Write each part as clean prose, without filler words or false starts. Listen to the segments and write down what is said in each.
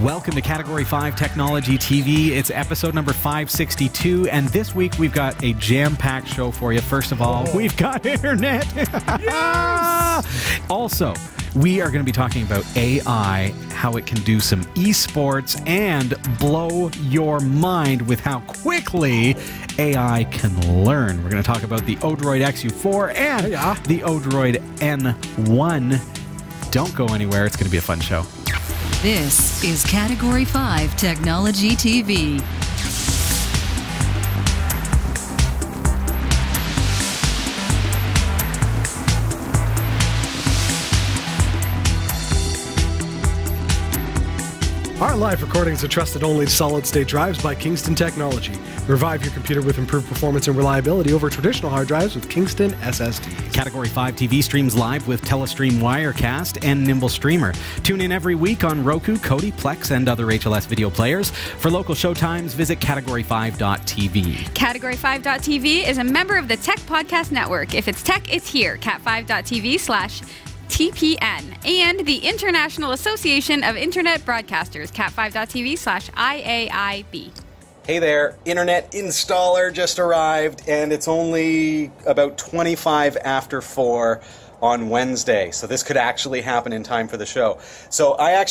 Welcome to Category 5 Technology TV. It's episode number 562, and this week we've got a jam-packed show for you. First of all, we've got internet. Yes! Also, we are going to be talking about AI, how it can do some esports, and blow your mind with how quickly AI can learn. We're going to talk about the Odroid XU4 and the Odroid N1. Don't go anywhere. It's going to be a fun show. This is Category 5 Technology TV. Our live recordings are trusted only solid-state drives by Kingston Technology. Revive your computer with improved performance and reliability over traditional hard drives with Kingston SSDs. Category 5 TV streams live with Telestream Wirecast and Nimble Streamer. Tune in every week on Roku, Kodi, Plex, and other HLS video players. For local showtimes, visit category5.tv. Category5.tv is a member of the Tech Podcast Network. If it's tech, it's here. cat5.tv/TPN, and the International Association of Internet Broadcasters, cat5.tv/IAIB. Hey there, internet installer just arrived, and it's only about 25 after 4 on Wednesday, so this could actually happen in time for the show. So I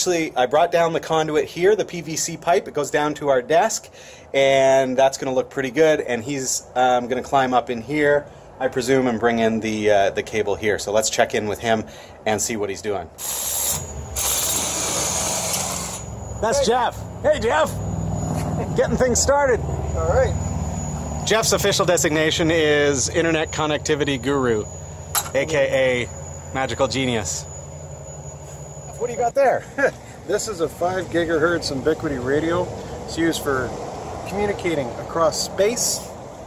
brought down the conduit here, the PVC pipe. It goes down to our desk, and that's going to look pretty good, and he's going to climb up in here, I presume, and bring in the cable here. So let's check in with him and see what he's doing. That's Jeff. Hey, Jeff. Getting things started. All right. Jeff's official designation is Internet Connectivity Guru, a.k.a. Magical Genius. What do you got there? This is a 5 gigahertz ubiquity radio. It's used for communicating across space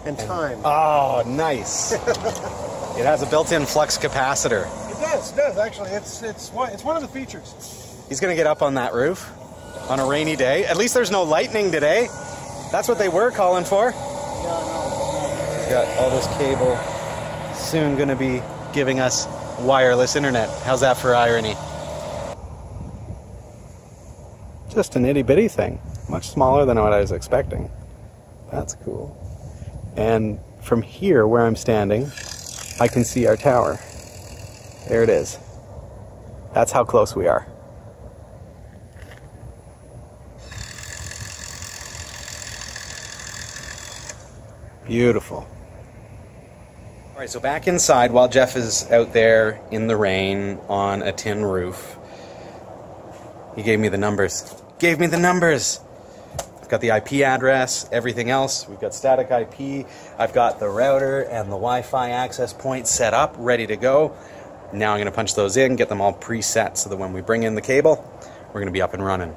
and time. Oh, nice. It has a built-in flux capacitor. It does actually. It's one of the features. He's going to get up on that roof on a rainy day. At least there's no lightning today. That's what they were calling for. Yeah, I He's got all this cable. Soon going to be giving us wireless internet. How's that for irony? Just an itty-bitty thing. Much smaller than what I was expecting. That's cool. And from here, where I'm standing, I can see our tower. There it is. That's how close we are. Beautiful. All right, so back inside, while Jeff is out there in the rain on a tin roof, he gave me the numbers. I've got the IP address, everything else. We've got static IP. I've got the router and the Wi-Fi access point set up, ready to go. Now I'm going to punch those in, get them all preset so that when we bring in the cable, we're going to be up and running.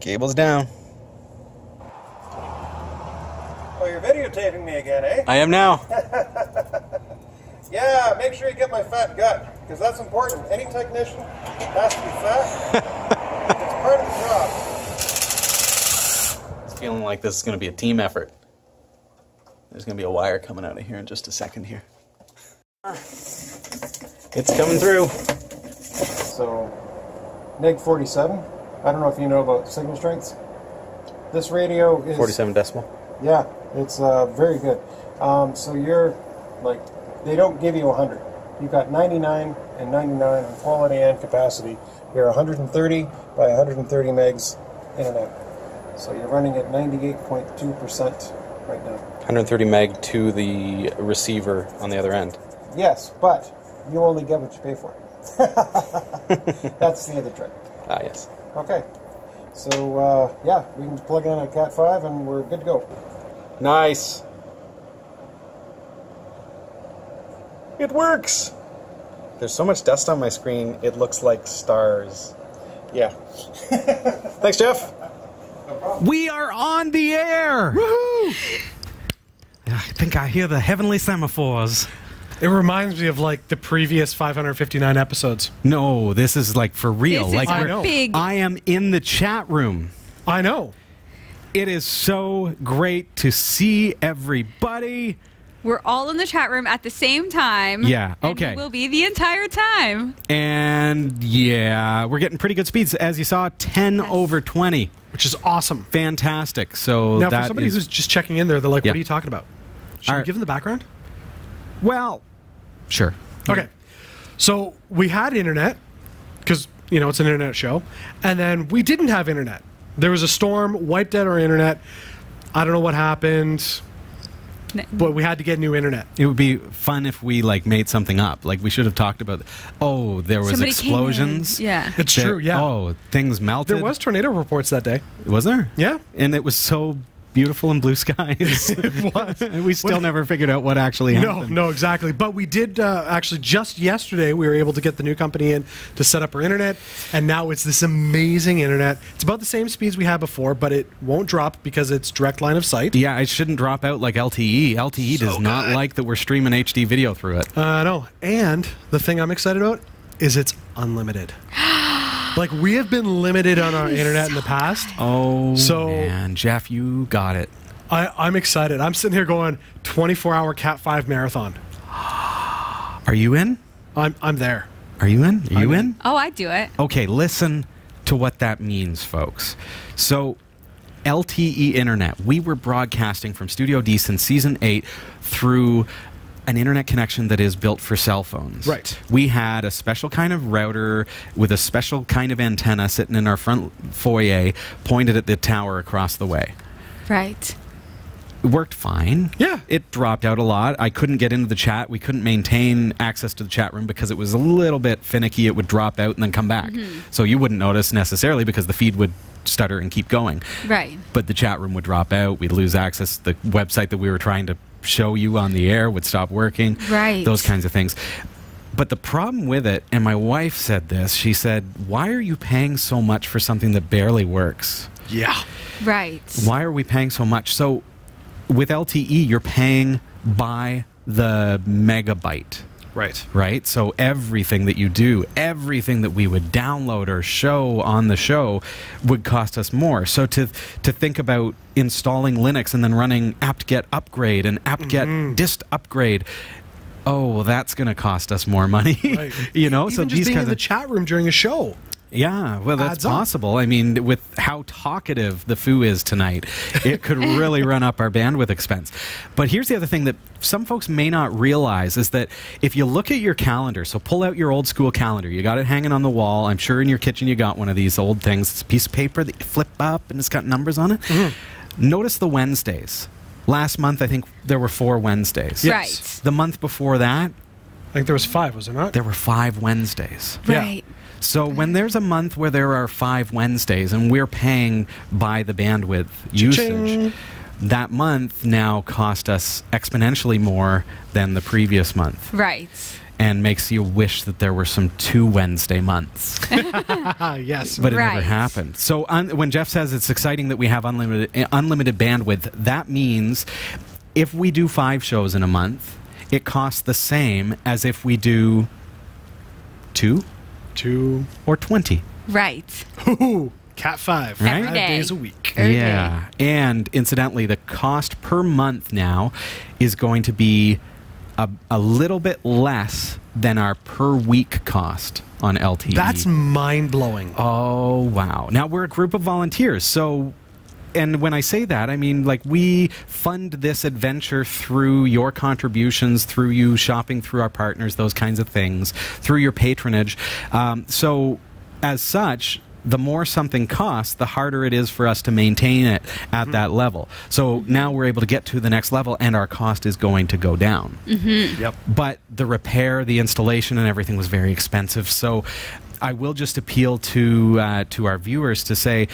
Cable's down. Oh, you're videotaping me again, eh? I am now. Yeah, make sure you get my fat gut, because that's important. Any technician has to be fat. It's part of the job. It's feeling like this is going to be a team effort. There's going to be a wire coming out of here in just a second here. It's coming through. So, neg 47. I don't know if you know about signal strengths. This radio is 47 decibel. Yeah, it's very good. So you're like, they don't give you 100. You've got 99 and 99 on quality and capacity. You're 130 by 130 megs internet. So you're running at 98.2% right now. 130 meg to the receiver on the other end. Yes, but you only get what you pay for. That's the other trick. Ah, yes. Okay. So, yeah, we can plug in a Cat 5 and we're good to go. Nice. It works. There's so much dust on my screen, it looks like stars. Yeah. Thanks, Jeff. We are on the air! Woohoo! I think I hear the heavenly semaphores. It reminds me of like the previous 559 episodes. No, this is like for real. This is like I know. big. I am in the chat room. I know. It is so great to see everybody. We're all in the chat room at the same time. Yeah, and okay. we will be the entire time. And yeah, we're getting pretty good speeds. As you saw, 10 over 20. Which is awesome. Fantastic. So Now, that for somebody is, who's just checking in there, they're like, Yeah. what are you talking about? Should we give them the background? well, sure. Okay. So we had internet, because, you know, it's an internet show. And then we didn't have internet. There was a storm, wiped out our internet. I don't know what happened, but we had to get new internet. It would be fun if we like made something up. Like we should have talked about. Oh, there was Somebody came in. explosions. Yeah. It's true, yeah. Oh, things melted. There was tornado reports that day. Was there? Yeah. And it was so beautiful and blue skies. It was. And we still never figured out what actually happened. No, exactly. But we did actually just yesterday. We were able to get the new company in to set up our internet, and now it's this amazing internet. It's about the same speeds we had before, but it won't drop because it's direct line of sight. Yeah, it shouldn't drop out like LTE. LTE does not like that we're streaming HD video through it. No, and the thing I'm excited about is it's unlimited. Like, we have been limited on our internet in the past. Oh, So- man, Jeff, you got it. I'm excited. I'm sitting here going 24-hour Cat 5 marathon. Are you in? I'm there. Are you in? Are you in? Oh, I'd do it. Okay, listen to what that means, folks. So, LTE internet. We were broadcasting from Studio D since season 8 through an internet connection that is built for cell phones. Right. We had a special kind of router with a special kind of antenna sitting in our front foyer pointed at the tower across the way. Right. It worked fine. Yeah. It dropped out a lot. I couldn't get into the chat. We couldn't maintain access to the chat room because it was a little bit finicky. It would drop out and then come back. So you wouldn't notice necessarily because the feed would stutter and keep going. Right. But the chat room would drop out. We'd lose access. The website that we were trying to show you on the air would stop working. Right. Those kinds of things. But the problem with it, and my wife said this, she said, why are you paying so much for something that barely works? Yeah. Right. Why are we paying so much? So with LTE, you're paying by the megabyte. Right. Right? So everything that you do, everything that we would download or show on the show would cost us more. So to think about installing Linux and then running apt-get upgrade and apt-get dist upgrade, oh, well, that's going to cost us more money. Right. You know, Even so just these being kinds in the of chat room during a show. yeah, well, that's adds up. possible. I mean, with how talkative the foo is tonight, it could really run up our bandwidth expense. But here's the other thing that some folks may not realize is that if you look at your calendar, so pull out your old school calendar. You got it hanging on the wall. I'm sure in your kitchen you got one of these old things. It's a piece of paper that you flip up and it's got numbers on it. Notice the Wednesdays. Last month, I think there were 4 Wednesdays. Yes. Right. The month before that, I think there was 5, was there not? there were 5 Wednesdays. Yeah. Right. So when there's a month where there are 5 Wednesdays and we're paying by the bandwidth usage, Cha-ching. that month now cost us exponentially more than the previous month Right. and makes you wish that there were some 2 Wednesday months. Yes. But it never Right. happened. So when Jeff says it's exciting that we have unlimited bandwidth, that means if we do 5 shows in a month, it costs the same as if we do 2 2. or 20. Right. Ooh, Cat 5. Right? 5 day. days a week. Every Yeah. And incidentally, the cost per month now is going to be a little bit less than our per week cost on LTE. That's mind-blowing. Oh, wow. Now, we're a group of volunteers, so... And when I say that, I mean, like, we fund this adventure through your contributions, through you shopping through our partners, those kinds of things, through your patronage. So, as such, the more something costs, the harder it is for us to maintain it at that level. So now we're able to get to the next level, and our cost is going to go down. Yep. But the repair, the installation, and everything was very expensive. So I will just appeal to our viewers to say,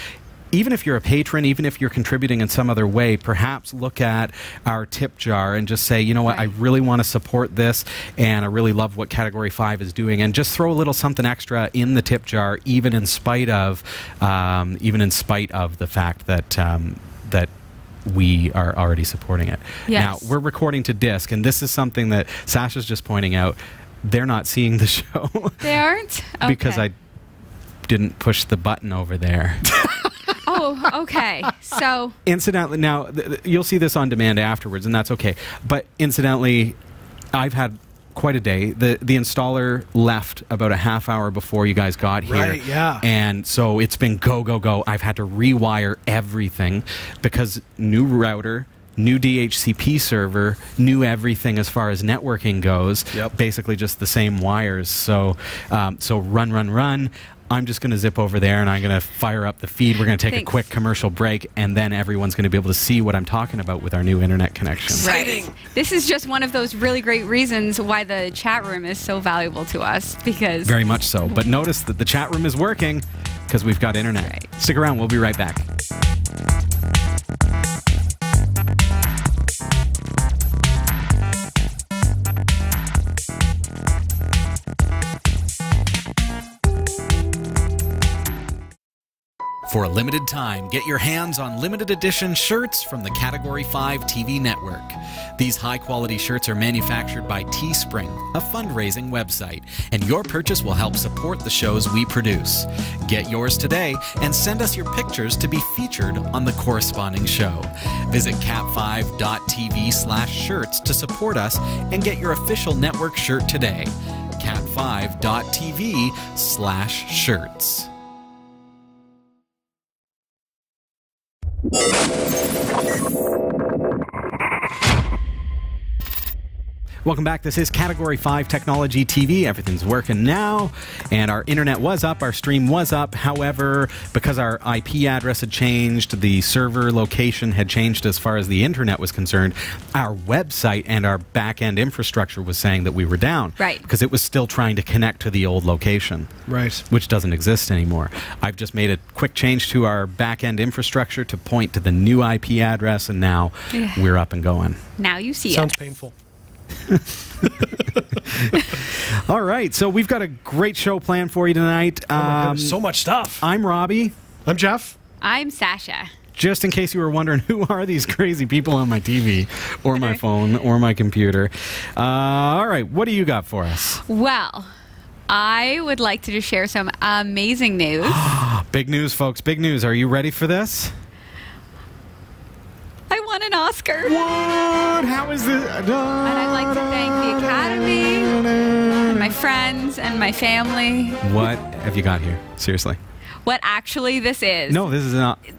even if you're a patron, even if you're contributing in some other way, perhaps look at our tip jar and just say, you know what, I Right. really want to support this, and I really love what Category 5 is doing, and just throw a little something extra in the tip jar, even in spite of the fact that that we are already supporting it. Yes. Now, we're recording to disc, and this is something that Sasha's just pointing out. They're not seeing the show They aren't? because Okay. I didn't push the button over there. Oh, Oh, okay. So Incidentally, now you'll see this on demand afterwards, and that's okay. But incidentally, I've had quite a day. The installer left about a half hour before you guys got here. Right, yeah. And so it's been go, go, go. I've had to rewire everything because new router, new DHCP server, new everything as far as networking goes. Yep. Basically just the same wires. So, so run. I'm just going to zip over there and I'm going to fire up the feed. We're going to take a quick commercial break, and then everyone's going to be able to see what I'm talking about with our new internet connection. right. This is just one of those really great reasons why the chat room is so valuable to us, because Very much so. But notice that the chat room is working because we've got internet. Right. Stick around. We'll be right back. For a limited time, get your hands on limited edition shirts from the Category 5 TV network. These high-quality shirts are manufactured by Teespring, a fundraising website, and your purchase will help support the shows we produce. Get yours today and send us your pictures to be featured on the corresponding show. Visit cat5.tv/shirts to support us and get your official network shirt today. cat5.tv/shirts. Welcome back. This is Category 5 Technology TV. Everything's working now, and our internet was up, our stream was up. However, because our IP address had changed, the server location had changed as far as the internet was concerned, our website and our back-end infrastructure was saying that we were down. Right. Because it was still trying to connect to the old location. Right. Which doesn't exist anymore. I've just made a quick change to our back-end infrastructure to point to the new IP address, and now we're up and going. now you see Sounds it. painful. All right, so we've got a great show planned for you tonight. Oh my goodness, so much stuff. I'm Robbie. I'm Jeff. I'm Sasha. Just in case you were wondering, who are these crazy people on my TV or my phone or my computer? All right, what do you got for us? Well, I would like to just share some amazing news. Big news, folks. Big news. Are you ready for this? I won an Oscar. What? How is this? And I'd like to thank the Academy and my friends and my family. What have you got here? Seriously. What actually this is. No, this is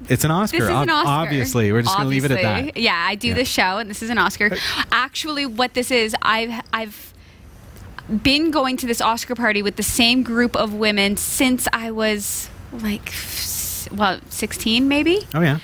it's an Oscar. This is an Oscar. Obviously. We're just going to leave it at that. Yeah, I do this show, and this is an Oscar. Actually, what this is, I've been going to this Oscar party with the same group of women since I was, like, 16 maybe? Oh, yeah.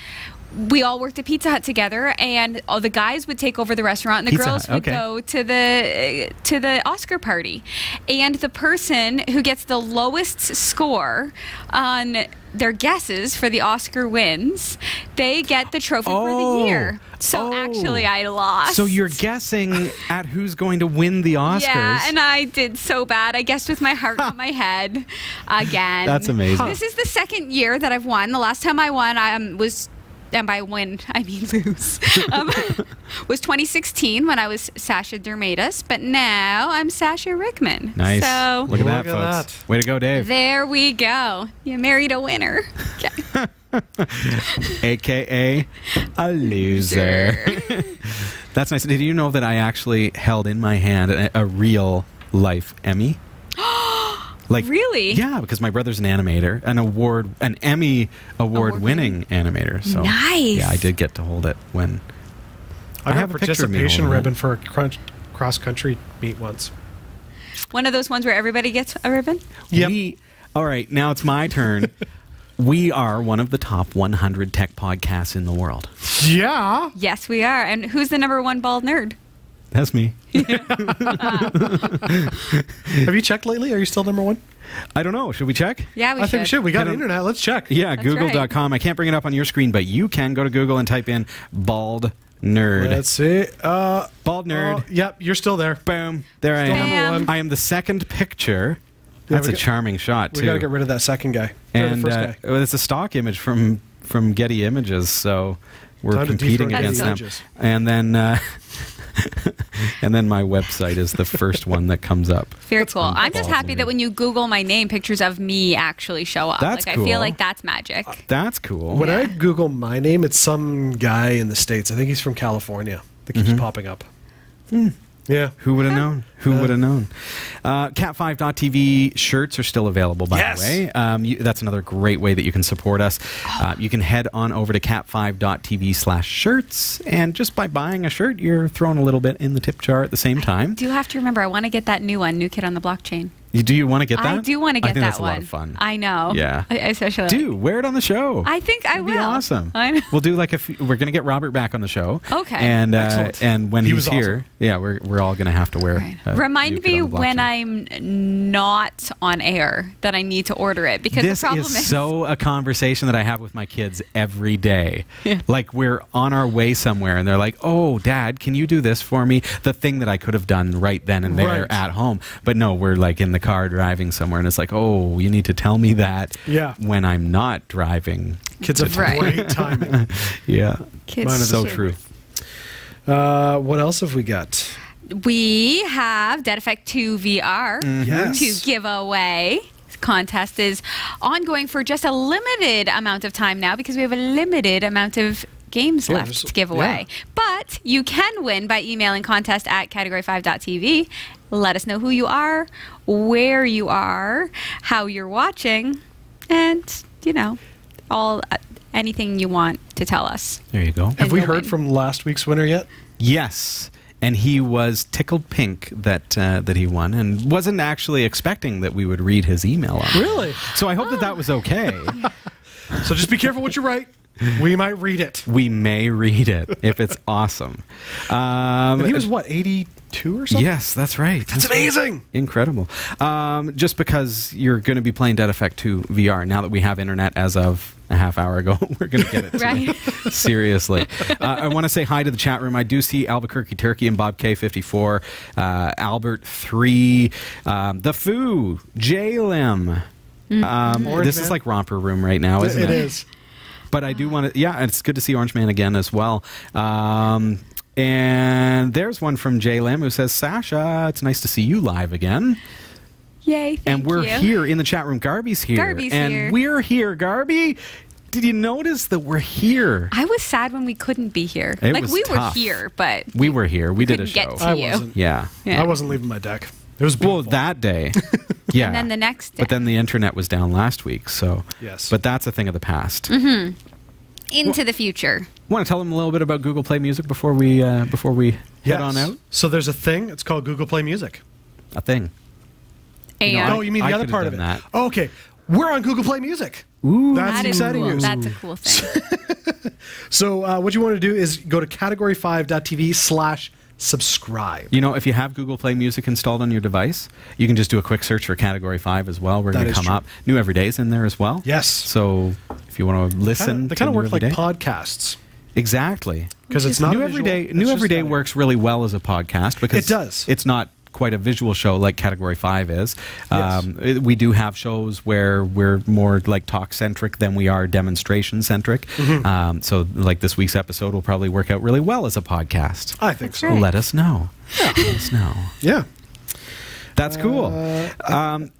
We all worked at Pizza Hut together, and all the guys would take over the restaurant, and the Pizza girls Hut, would go to the Oscar party. And the person who gets the lowest score on their guesses for the Oscar wins, they get the trophy for the year. So actually, I lost. So you're guessing at who's going to win the Oscars. Yeah, and I did so bad. I guessed with my heart on my head again. That's amazing. This is the second year that I've won. The last time I won, was... and by win, I mean lose, was 2016 when I was Sasha Dermatis, but now I'm Sasha Rickman. Nice. So Look at that, Look at folks. Way to go, Dave. there we go. You married a winner. Okay. AKA a loser. That's nice. Did you know that I actually held in my hand a real life Emmy? Like, Really? Yeah, because my brother's an animator, an Emmy award-winning animator. So Nice. yeah, I did get to hold it when I have have a a picture of me participation holding it. ribbon for a cross-country meet once. One of those ones where everybody gets a ribbon? Yep. All right, now it's my turn. We are one of the top 100 tech podcasts in the world. Yeah. Yes, we are. And who's the #1 bald nerd? That's me. Have you checked lately? Are you still #1? I don't know. Should we check? Yeah, we I think we should. We got Get 'em- internet. Let's check. Yeah, That's right. google.com. I can't bring it up on your screen, but you can go to Google and type in bald nerd. Let's see. Bald nerd. Yep, you're still there. Boom. There I Still am. #1. I am the second picture. That's we a got- charming shot, too. We got to get rid of that second guy. Or And the first guy. well, it's a stock image from Getty Images, so we're Time to competing dethrone against Getty them. Images. And then And then my website is the first one that comes up. Very cool. I'm just happy that when you Google my name, pictures of me actually show up. That's I cool. feel like that's magic. That's cool. When I Google my name, it's some guy in the States. I think he's from California that keeps popping up. Yeah. Who would have known? Who would have known? Cat5.tv shirts are still available, by Yes. the way. That's another great way that you can support us. You can head on over to cat5.tv/shirts, and just by buying a shirt, you're throwing a little bit in the tip jar at the same time. Do have to remember, I want to get that new one, New Kid on the Blockchain. Do you want to get that? I do want to get I think that that's one. a lot of fun. I know. Yeah. Especially. Do wear it on the show. I think I It'd will. be awesome. I know. We'll do like we're going to get Robert back on the show. Okay. And Excellent. and when He he's was here, yeah, we're all going to have to wear. Right. Remind New Kid me on the when Blockchain. I'm not on air that I need to order it, because This the problem is so a conversation that I have with my kids every day. Like, we're on our way somewhere and they're like, "Oh, Dad, can you do this for me?" The thing that I could have done right then and there Right. at home. But no, we're like in the car driving somewhere and it's like, "Oh, you need to tell me that when I'm not driving." Kids have Right. great timing. Yeah. Kids Mine are So should. true. What else have we got? We have Dead Effect 2 VR Yes. to give away. The contest is ongoing for just a limited amount of time now, because we have a limited amount of games Yeah, left there's- to give away. But you can win by emailing contest@category5.tv. Let us know who you are, where you are, how you're watching, and, anything you want to tell us. There you go. Have And we you'll heard win. from last week's winner yet? Yes. And he was tickled pink that he won, and wasn't actually expecting that we would read his email on. Really? So I hope that was okay. So just be careful what you write. We might read it. We may read it if it's awesome. And he was, what, 82 or something? Yes, that's right. That's amazing. Incredible. Just because you're going to be playing Dead Effect 2 VR, now that we have internet as of a half hour ago, we're going to get it. Right. Seriously. I want to say hi to the chat room. I do see Albuquerque Turkey and Bob K54, Albert 3, The Foo, J-Lim. This is like Romper Room right now, isn't it? It is. But I do want to, yeah, it's good to see Orange Man again as well. And there's one from Jay Lim who says, "Sasha, it's nice to see you live again." Yay, thank And we're you. here in the chat room. Garby's here. Garby's and here. we're here, Garby. Did you notice that we're here? I was sad when we couldn't be here. It Like, was we tough. were here, but We were here. We did a couldn't get show. to I you. wasn't. Yeah. Yeah. I wasn't leaving my deck. It was Well, beautiful. that day. Yeah. And then the next day. But then the internet was down last week, so. Yes. But that's a thing of the past. Into the future. Want to tell them a little bit about Google Play Music before we head on out? So there's a thing. It's called Google Play Music. A thing. And know, Oh, you mean the I other could've part of it? done that. Oh, okay. We're on Google Play Music. Ooh. That's that is exciting cool. news. That's a cool thing. So what you want to do is go to category5.tv/subscribe. You know, if you have Google Play Music installed on your device, you can just do a quick search for Category 5 as well. We're That going to is come true. up. New Everyday's in there as well. Yes. So if you want to listen They to kind of New work like Everyday. podcasts Exactly. because it's not New a visual, Everyday, it's New just Everyday audio. works really well as a podcast because It does. It's not quite a visual show like Category 5 is. Yes. We do have shows where we're more like talk-centric than we are demonstration-centric. Mm-hmm. So like this week's episode will probably work out really well as a podcast. I think so. right. Let us know. Let us know. Yeah. That's cool.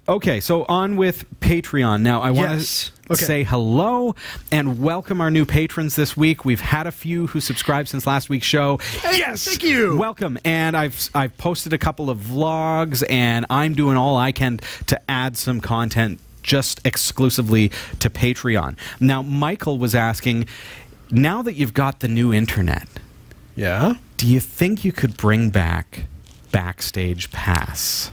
Okay, so on with Patreon. Now, I want Yes. to Okay. say hello and welcome our new patrons this week. We've had a few who subscribed since last week's show. Yes. Thank you. Welcome. And I've posted a couple of vlogs, and I'm doing all I can to add some content just exclusively to Patreon. Now, Michael was asking, now that you've got the new internet, Yeah. do you think you could bring back Backstage Pass?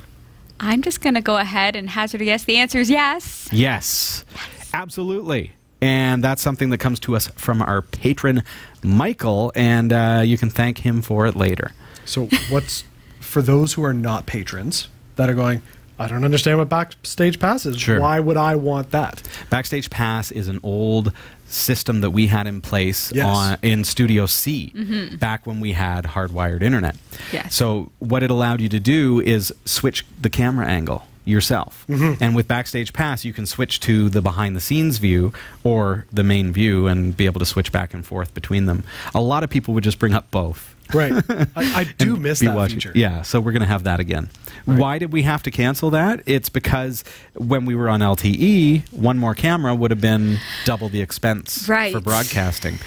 I'm just going to go ahead and hazard a guess. The answer is yes. Yes, absolutely. And that's something that comes to us from our patron, Michael, and you can thank him for it later. So what's for those who are not patrons that are going, I don't understand what Backstage Pass is. Sure. Why would I want that? Backstage Pass is an old system that we had in place Yes. in Studio C back when we had hardwired internet. Yes. So what it allowed you to do is switch the camera angle yourself. And with Backstage Pass, you can switch to the behind-the-scenes view or the main view and be able to switch back and forth between them. A lot of people would just bring up both Right. I do miss be that watching. feature. Yeah, so we're going to have that again. Right. Why did we have to cancel that? It's because when we were on LTE, one more camera would have been double the expense Right. for broadcasting.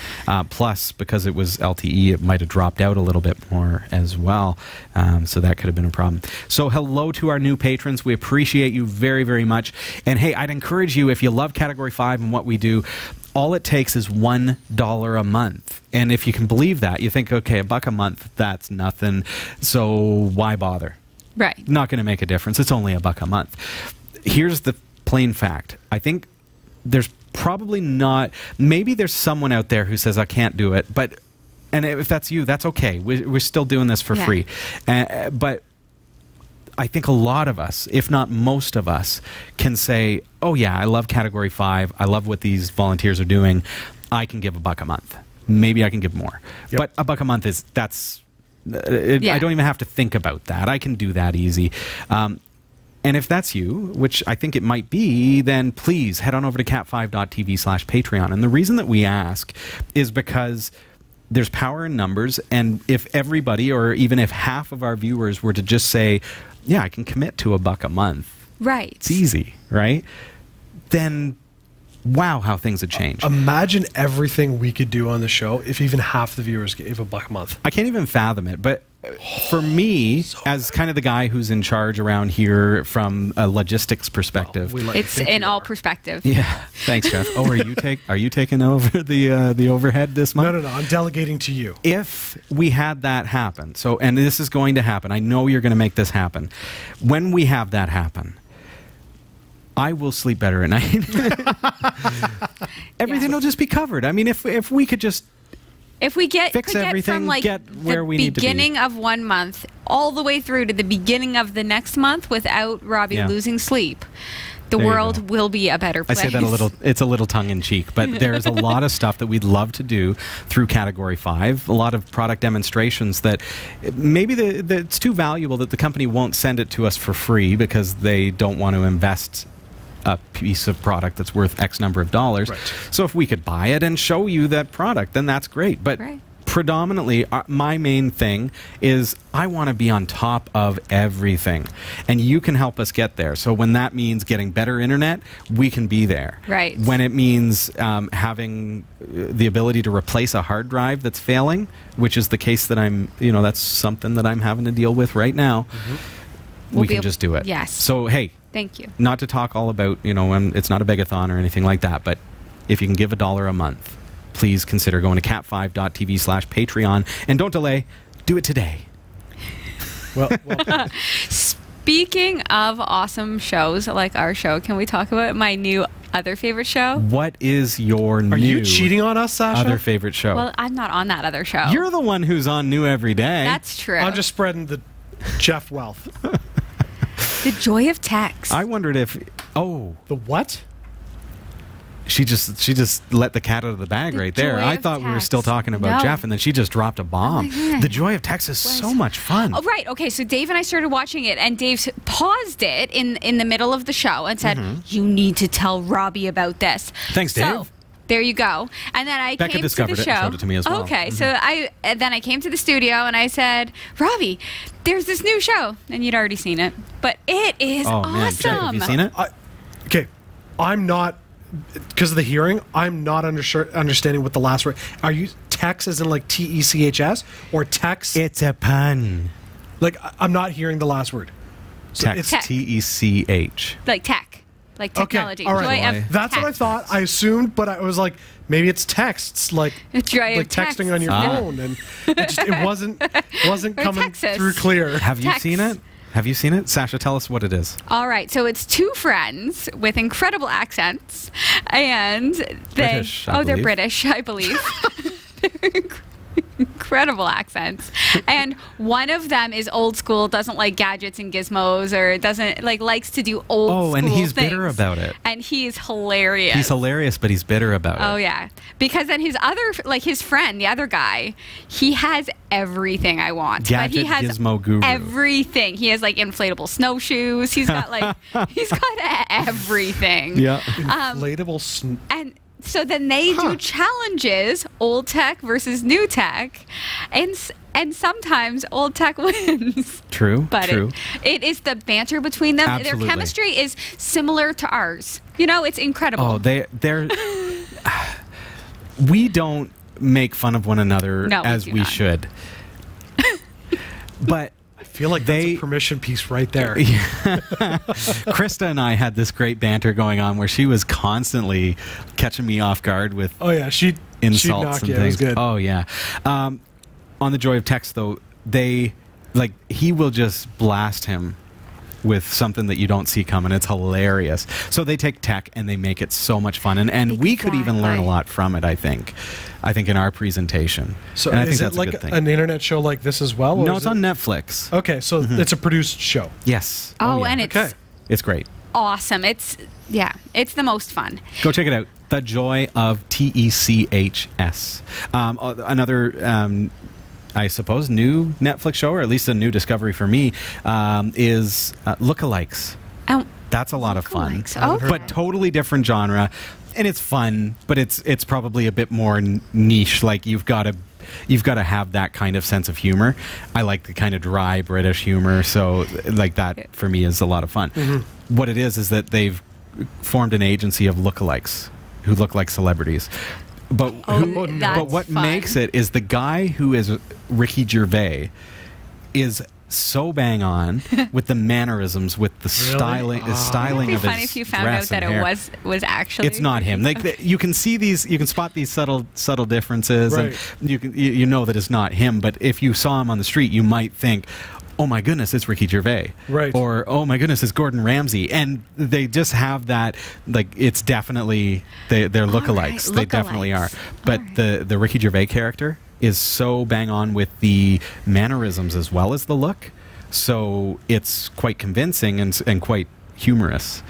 Plus, because it was LTE, it might have dropped out a little bit more as well. So that could have been a problem. So hello to our new patrons. We appreciate you very, very much. And hey, I'd encourage you, if you love Category 5 and what we do, all it takes is $1 a month. And if you can believe that, you think, okay, $1 a month, that's nothing. So why bother? Right. Not going to make a difference. It's only $1 a month. Here's the plain fact. I think there's probably not, maybe there's someone out there who says, I can't do it. But, and if that's you, that's okay. We're still doing this for free. But I think a lot of us, if not most of us, can say, oh yeah, I love Category 5. I love what these volunteers are doing. I can give $1 a month. Maybe I can give more. Yep. But $1 a month is, I don't even have to think about that. I can do that easy. And if that's you, which I think it might be, then please head on over to cat5.tv/Patreon. And the reason that we ask is because there's power in numbers, and if everybody, or even if half of our viewers were to just say, yeah, I can commit to $1 a month. Right. It's easy, right? Then, wow, how things have changed. Imagine everything we could do on the show if even half the viewers gave $1 a month. I can't even fathom it, but for me, as kind of the guy who's in charge around here from a logistics perspective, We like to It's think in you all are. perspective. yeah, thanks, Jeff. Oh, are you taking over the overhead this month? No. I'm delegating to you. If we had that happen, so, and this is going to happen, I know you're going to make this happen. When we have that happen, I will sleep better at night. Everything will just be covered. I mean, if we could just If we Fix could get everything, from like get where the we need to be. beginning of one month all the way through to the beginning of the next month without Robbie Yeah. losing sleep, the There you world go. will be a better I place. say that it's a little tongue in cheek, but there's a lot of stuff that we'd love to do through Category 5, a lot of product demonstrations that maybe it's too valuable that the company won't send it to us for free because they don't want to invest a piece of product that's worth X number of dollars. Right. So if we could buy it and show you that product, then that's great. But Right. predominantly, my main thing is I want to be on top of everything. And you can help us get there. So when that means getting better internet, we can be there. Right. When it means having the ability to replace a hard drive that's failing, which is the case that that's something that I'm having to deal with right now, We'll we be can able- just do it. Yes. So, hey, Thank you. not to talk all about, it's not a begathon or anything like that, but if you can give $1 a month, please consider going to cat5.tv/Patreon. And don't delay, do it today. Well, Speaking of awesome shows like our show, can we talk about my new other favorite show? What is your are new you cheating on us, Sasha? other favorite show? Well, I'm not on that other show. You're the one who's on New every day. That's true. I'm just spreading the Jeff wealth. the joy of text. I wondered if The what? she just let the cat out of the bag The right there. joy I of thought we were text. still talking about No. Jeff, and then she just dropped a bomb. my God. The joy of text is so much fun. Oh, right. Okay. So Dave and I started watching it, and Dave paused it in the middle of the show and said, "You need to tell Robbie about this." Thanks, So, Dave. there you go. And then I Becca came to discovered the it show. and showed it to me as well. Okay. So then I came to the studio and I said, "Robbie, there's this new show," and you'd already seen it, but it is Oh man, awesome. Jeff, have you seen it? Okay, I'm not, because of the hearing, I'm not understanding what the last word. Are you text as in like TECHS or text? It's a pun. Like I'm not hearing the last word. So Text, Tech. TECH. Like tech, like technology. all right. Joy of That's what I text. thought. I assumed, but I was like, maybe it's texts, like Joy of like texting on your text. phone, and it wasn't Or coming Texas. through clear. Have you Text. seen it? Have you seen it? Sasha, tell us what it is. All right, so it's two friends with incredible accents, and they British, I they're believe. British, I believe. They're incredible accents, and one of them is old school, doesn't like gadgets and gizmos, or doesn't likes to do old. Oh, and school he's bitter things. about it. And he's hilarious. He's hilarious, but he's bitter about Oh it. yeah, because then his his friend, the other guy, he has everything I want. But he Gadget has gizmo guru. everything. He has like inflatable snowshoes. He's got he's got everything. Yeah. Inflatable. And so then they do challenges, old tech versus new tech, and And sometimes old tech wins. True. But true. it is the banter between them. Absolutely. Their chemistry is similar to ours. You know, it's incredible. Oh, they're. We don't make fun of one another as we should. But I feel like that's a permission piece right there. Krista and I had this great banter going on where she was constantly catching me off guard with she'd insults knock and you. things. It was good. Oh yeah. On the Joy of Text though, he will just blast him with something that you don't see coming. It's hilarious. So they take tech and they make it so much fun, and we could even learn a lot from it. I think in our presentation. So and I think is that's it like a good thing. an internet show like this as well? Or No, it's on Netflix. Okay, so it's a produced show. Yes. Oh, yeah. and It's great. awesome. It's the most fun. Go check it out. The Joy of TECHS. Another, I suppose, new Netflix show, or at least a new discovery for me, is Lookalikes. Oh, That's a lot of fun. Lookalikes, okay. But totally different genre. And it's fun, but it's probably a bit more niche. Like you've got to have that kind of sense of humor. I like the kind of dry British humor, so like that for me is a lot of fun. Mm-hmm. What it is that they've formed an agency of lookalikes who look like celebrities. But what makes it is the guy who is Ricky Gervais is so bang on with the mannerisms, with the styling It'd be of funny his if you found out dress that and hair. it was actually. It's not him. Like you can see these, you can spot these subtle differences, Right. and you know that it's not him. But if you saw him on the street, you might think, "Oh my goodness, it's Ricky Gervais," Right. Or "Oh my goodness, it's Gordon Ramsay," and they just have that. Like it's definitely they're lookalikes. right, They definitely are. lookalikes. But All the Ricky Gervais character is so bang on with the mannerisms as well as the look. So it's quite convincing and quite humorous.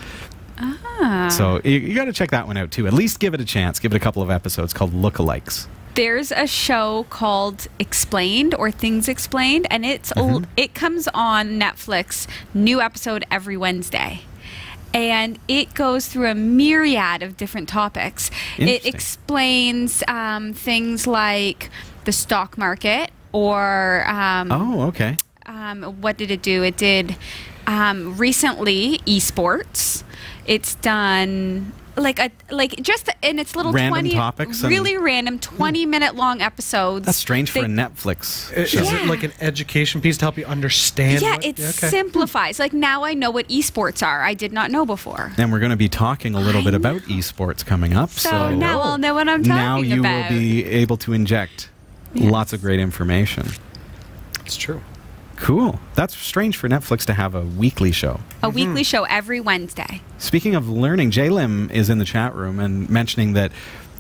So you got to check that one out too. At least give it a chance. Give it a couple of episodes called Lookalikes. There's a show called Explained or Things Explained, and it comes on Netflix. New episode every Wednesday. And it goes through a myriad of different topics. It Interesting. explains things like the stock market or Okay. what did it do? It did recently esports. It's done just in its little Random topics and- really random 20-minute long episodes. That's strange for a Netflix Is show. it like an education piece to help you understand? Yeah, what- it okay. simplifies. Like now I know what esports are. I did not know before. And we're going to be talking a little bit about esports coming up. So now I'll know what I'm talking now you about. will be able to inject lots of great information. It's true. Cool. That's strange for Netflix to have a weekly show. A weekly show every Wednesday. Speaking of learning, J-Lim is in the chat room and mentioning that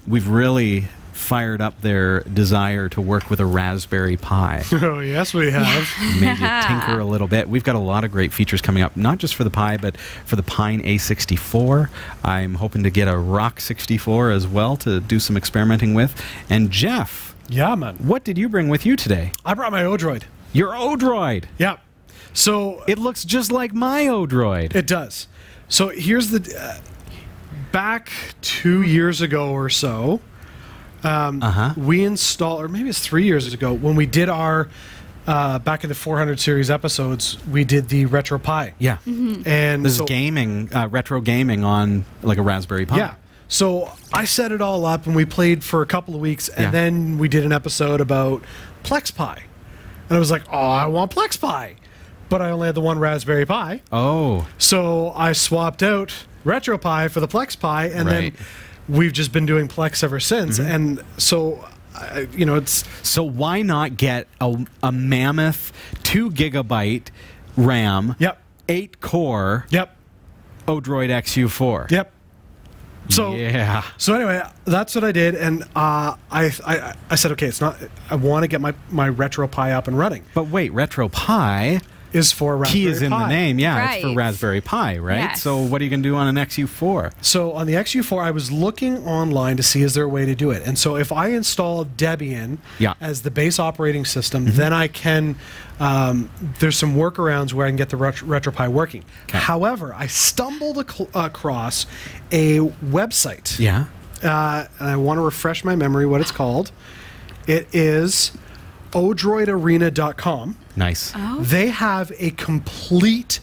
we've really fired up their desire to work with a Raspberry Pi. Oh, yes, we have. Made you tinker a little bit. We've got a lot of great features coming up, not just for the Pi, but for the Pine A64. I'm hoping to get a Rock 64 as well to do some experimenting with. And Jeff, Yeah, man. what did you bring with you today? I brought my Odroid. Your Odroid. Yeah. So It looks just like my Odroid. it does. So here's the back 2 years ago or so, we installed, or maybe it's 3 years ago, when we did our back in the 400 series episodes, we did the Retro Pi. Yeah. And This so, is gaming, retro gaming on like a Raspberry Pi. Yeah. So I set it all up and we played for a couple of weeks, and Yeah. then we did an episode about Plex Pi. And I was like, oh, I want Plex Pi. But I only had the one Raspberry Pi. Oh. So I swapped out RetroPie for the Plex Pi, and Right. then we've just been doing Plex ever since. And so, it's So why not get a mammoth 2 gigabyte RAM, yep, 8 core yep, Odroid XU4? yep. So yeah. So anyway, that's what I did, and I said, okay, it's not. I want to get my RetroPie up and running. But wait, Retro Pi Is for Raspberry key is in Pi. the name. Yeah, it's for Right. Raspberry Pi, right? Yes. So what are you going to do on an XU4? So on the XU4, I was looking online to see is there a way to do it. And so if I install Debian Yeah. as the base operating system, then I can. There's some workarounds where I can get the RetroPie working. Okay. However, I stumbled across a website. Yeah. And I want to refresh my memory what it's called. It is odroidarena.com. Nice. They have a complete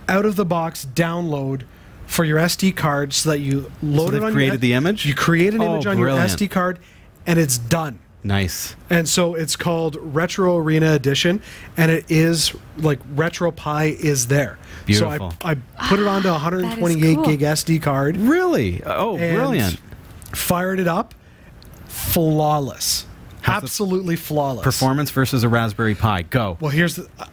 out-of-the-box download for your SD card so that you load it on created the image? You create an image on brilliant. your SD card, and it's done. Nice. And so it's called Retro Arena Edition, and it is like RetroPie is there. Beautiful. So I put it onto a 128 cool. gig SD card. Really? Oh, and brilliant. Fired it up. Flawless. How's the Absolutely flawless. Performance versus a Raspberry Pi. Go. Well,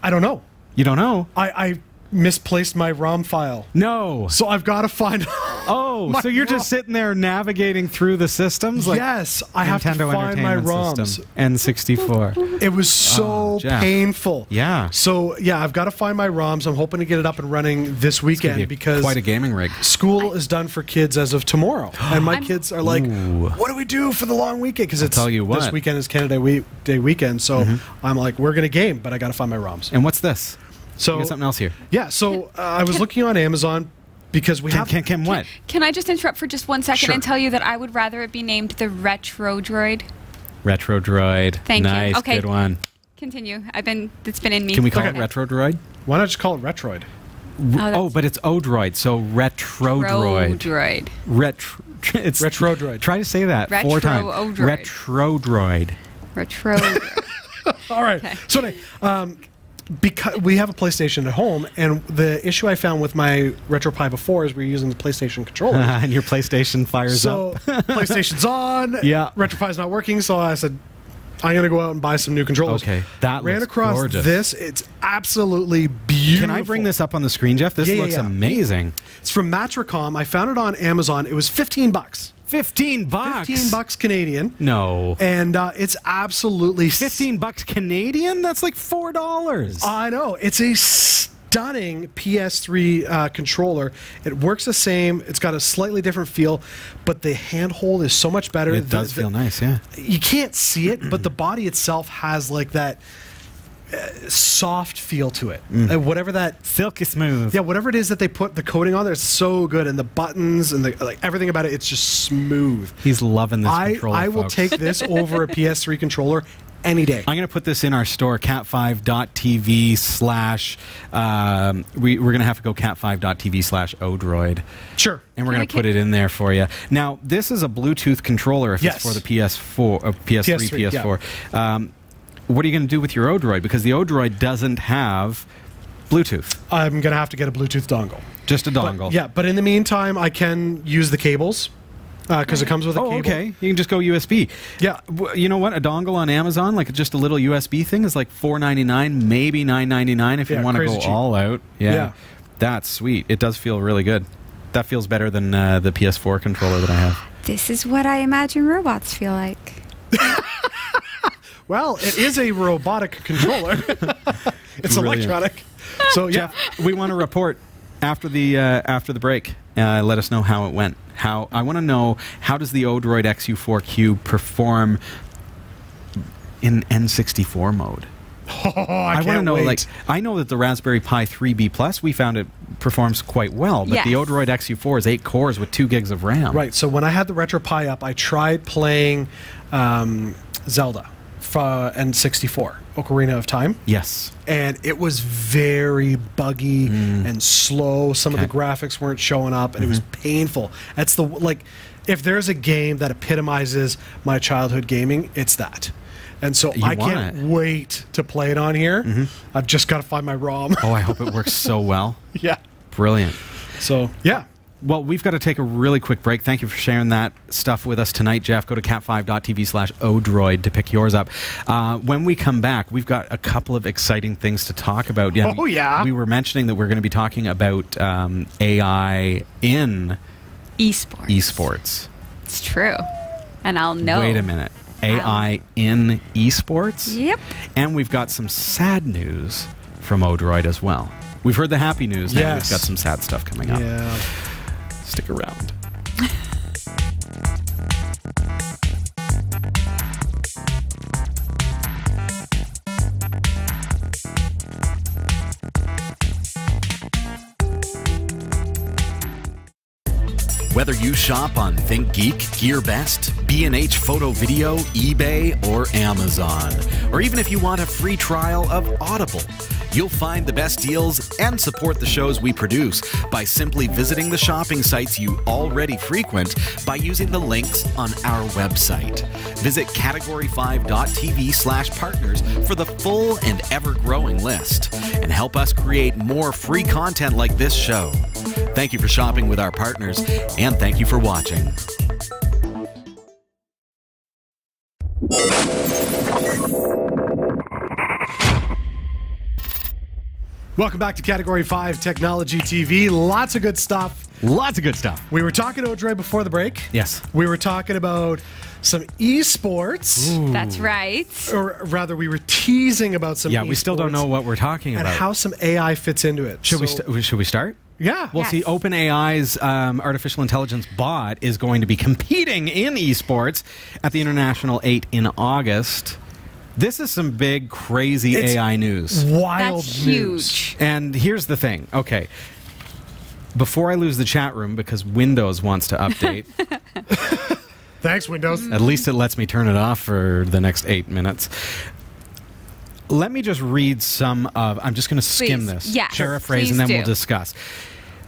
I don't know. You don't know? I misplaced my ROM file. No. So I've got to find. Oh, my so you're ROM. just sitting there navigating through the systems? Like Yes, I have to Nintendo find my Entertainment ROMs. System, N64. It was so Jeff. painful. Yeah. So yeah, I've got to find my ROMs. I'm hoping to get it up and running this weekend because quite a gaming rig. school is done for kids as of tomorrow, and my kids are like, Ooh. "What do we do for the long weekend?" Because it's tell you this what. weekend is Canada Day weekend. So I'm like, "We're gonna game, but I got to find my ROMs." And what's this? So You got something else here. Yeah. So I was looking on Amazon because we have. Can what? Can I just interrupt for just 1 second Sure. and tell you that I would rather it be named the Retro Droid? Retro Droid. Thank you. Nice, Okay. good one. Continue. It's been in me. Can we call Okay. it Retro Droid? Why not just call it Retroid? Oh, but it's Odroid, so Retro Droid. Droid. Retro. It's Retro Droid. Try to say that 4 Retro times. Odroid. Retro Droid. Retro. All right. Okay. So anyway, because we have a PlayStation at home, and the issue I found with my RetroPie before is we're using the PlayStation controller. And your PlayStation fires So up. PlayStation's on. Yeah. RetroPie's not working, so I said, I'm going to go out and buy some new controllers. Okay, that Ran looks across gorgeous. this. It's absolutely beautiful. Can I bring this up on the screen, Jeff? This Yeah, looks yeah. amazing. It's from Matricom. I found it on Amazon. It was $15. $15. $15 Canadian. No. And it's absolutely $15 Canadian? That's like $4. I know. It's a stunning PS3 controller. It works the same. It's got a slightly different feel, but the handhold is so much better. It does feel nice, yeah. You can't see it, but the body itself has like that soft feel to it. Whatever that, Silky smooth. yeah, whatever it is that they put the coating on there, it's so good, and the buttons and the like everything about it, it's just smooth. He's loving this controller, I will folks. take this over a PS3 controller any day. I'm going to put this in our store, cat5.tv / we're going to have to go cat5.tv / Odroid. Sure. And we're going to put it in there for you. Now, this is a Bluetooth controller if Yes. it's for the PS4, PS3, PS3, PS4. What are you going to do with your Odroid? Because the Odroid doesn't have Bluetooth, I'm going to have to get a Bluetooth dongle. just a But, dongle. yeah, but in the meantime, I can use the cables because it comes with a Oh, cable. okay. You can just go USB. Yeah. You know what? A dongle on Amazon, like just a little USB thing, is like $4.99, maybe $9.99 if you Yeah, want to crazy go cheap. all out. Yeah. Yeah. That's sweet. It does feel really good. That feels better than the PS4 controller that I have. This is what I imagine robots feel like. Well, it is a robotic controller. It's Brilliant. electronic. So yeah. Jeff, we want to report after the break. Let us know how it went. I want to know, how does the Odroid XU4Q perform in N64 mode? Oh, I want to can't know, wait. like, I know that the Raspberry Pi 3B Plus, we found it performs quite well, but the Yes. Odroid XU4 is 8 cores with 2 gigs of RAM. Right. So when I had the RetroPie up, I tried playing Zelda for N64, Ocarina of Time. Yes. And it was very buggy and slow. Some of the graphics weren't showing up, and it was painful. That's if there's a game that epitomizes my childhood gaming, it's that. And so You I want can't it. wait to play it on here. I've just got to find my ROM. Oh, I hope it works so well. Yeah. Brilliant. So yeah. Well, we've got to take a really quick break. Thank you for sharing that stuff with us tonight, Jeff. Go to cat5.tv / Odroid to pick yours up. When we come back, we've got a couple of exciting things to talk about. Oh, yeah. We were mentioning that we're going to be talking about AI in Esports. esports. It's true. And I'll know. Wait a minute. AI in esports? Yep. And we've got some sad news from Odroid as well. We've heard the happy news. Now Yes. we've got some sad stuff coming up. Yeah. Stick around. Whether Whether you shop on ThinkGeek, GearBest, B&H Photo Video, eBay, or Amazon, or even if you want a free trial of Audible, you'll find the best deals and support the shows we produce by simply visiting the shopping sites you already frequent by using the links on our website. Visit category5.tv/partners for the full and ever-growing list and help us create more free content like this show. Thank you for shopping with our partners, and thank you for watching. Welcome back to Category 5 Technology TV. Lots of good stuff. Lots of good stuff. We were talking to Odroid before the break. Yes. We were talking about some esports. Ooh. That's right. Or rather, we were teasing about some we still don't know what we're talking and about. how some AI fits into it. Should we start? Yeah. Well, Yes. see, OpenAI's artificial intelligence bot is going to be competing in esports at the International 8 in August. This is some big, crazy It's AI news. Wild That's news. huge. And here's the thing. Okay. Before I lose the chat room, because Windows wants to update, Thanks, Windows. at least it lets me turn it off for the next 8 minutes. Let me just read some of... I'm just going to skim Please. this. Yeah, Paraphrase, please and then do. we'll discuss.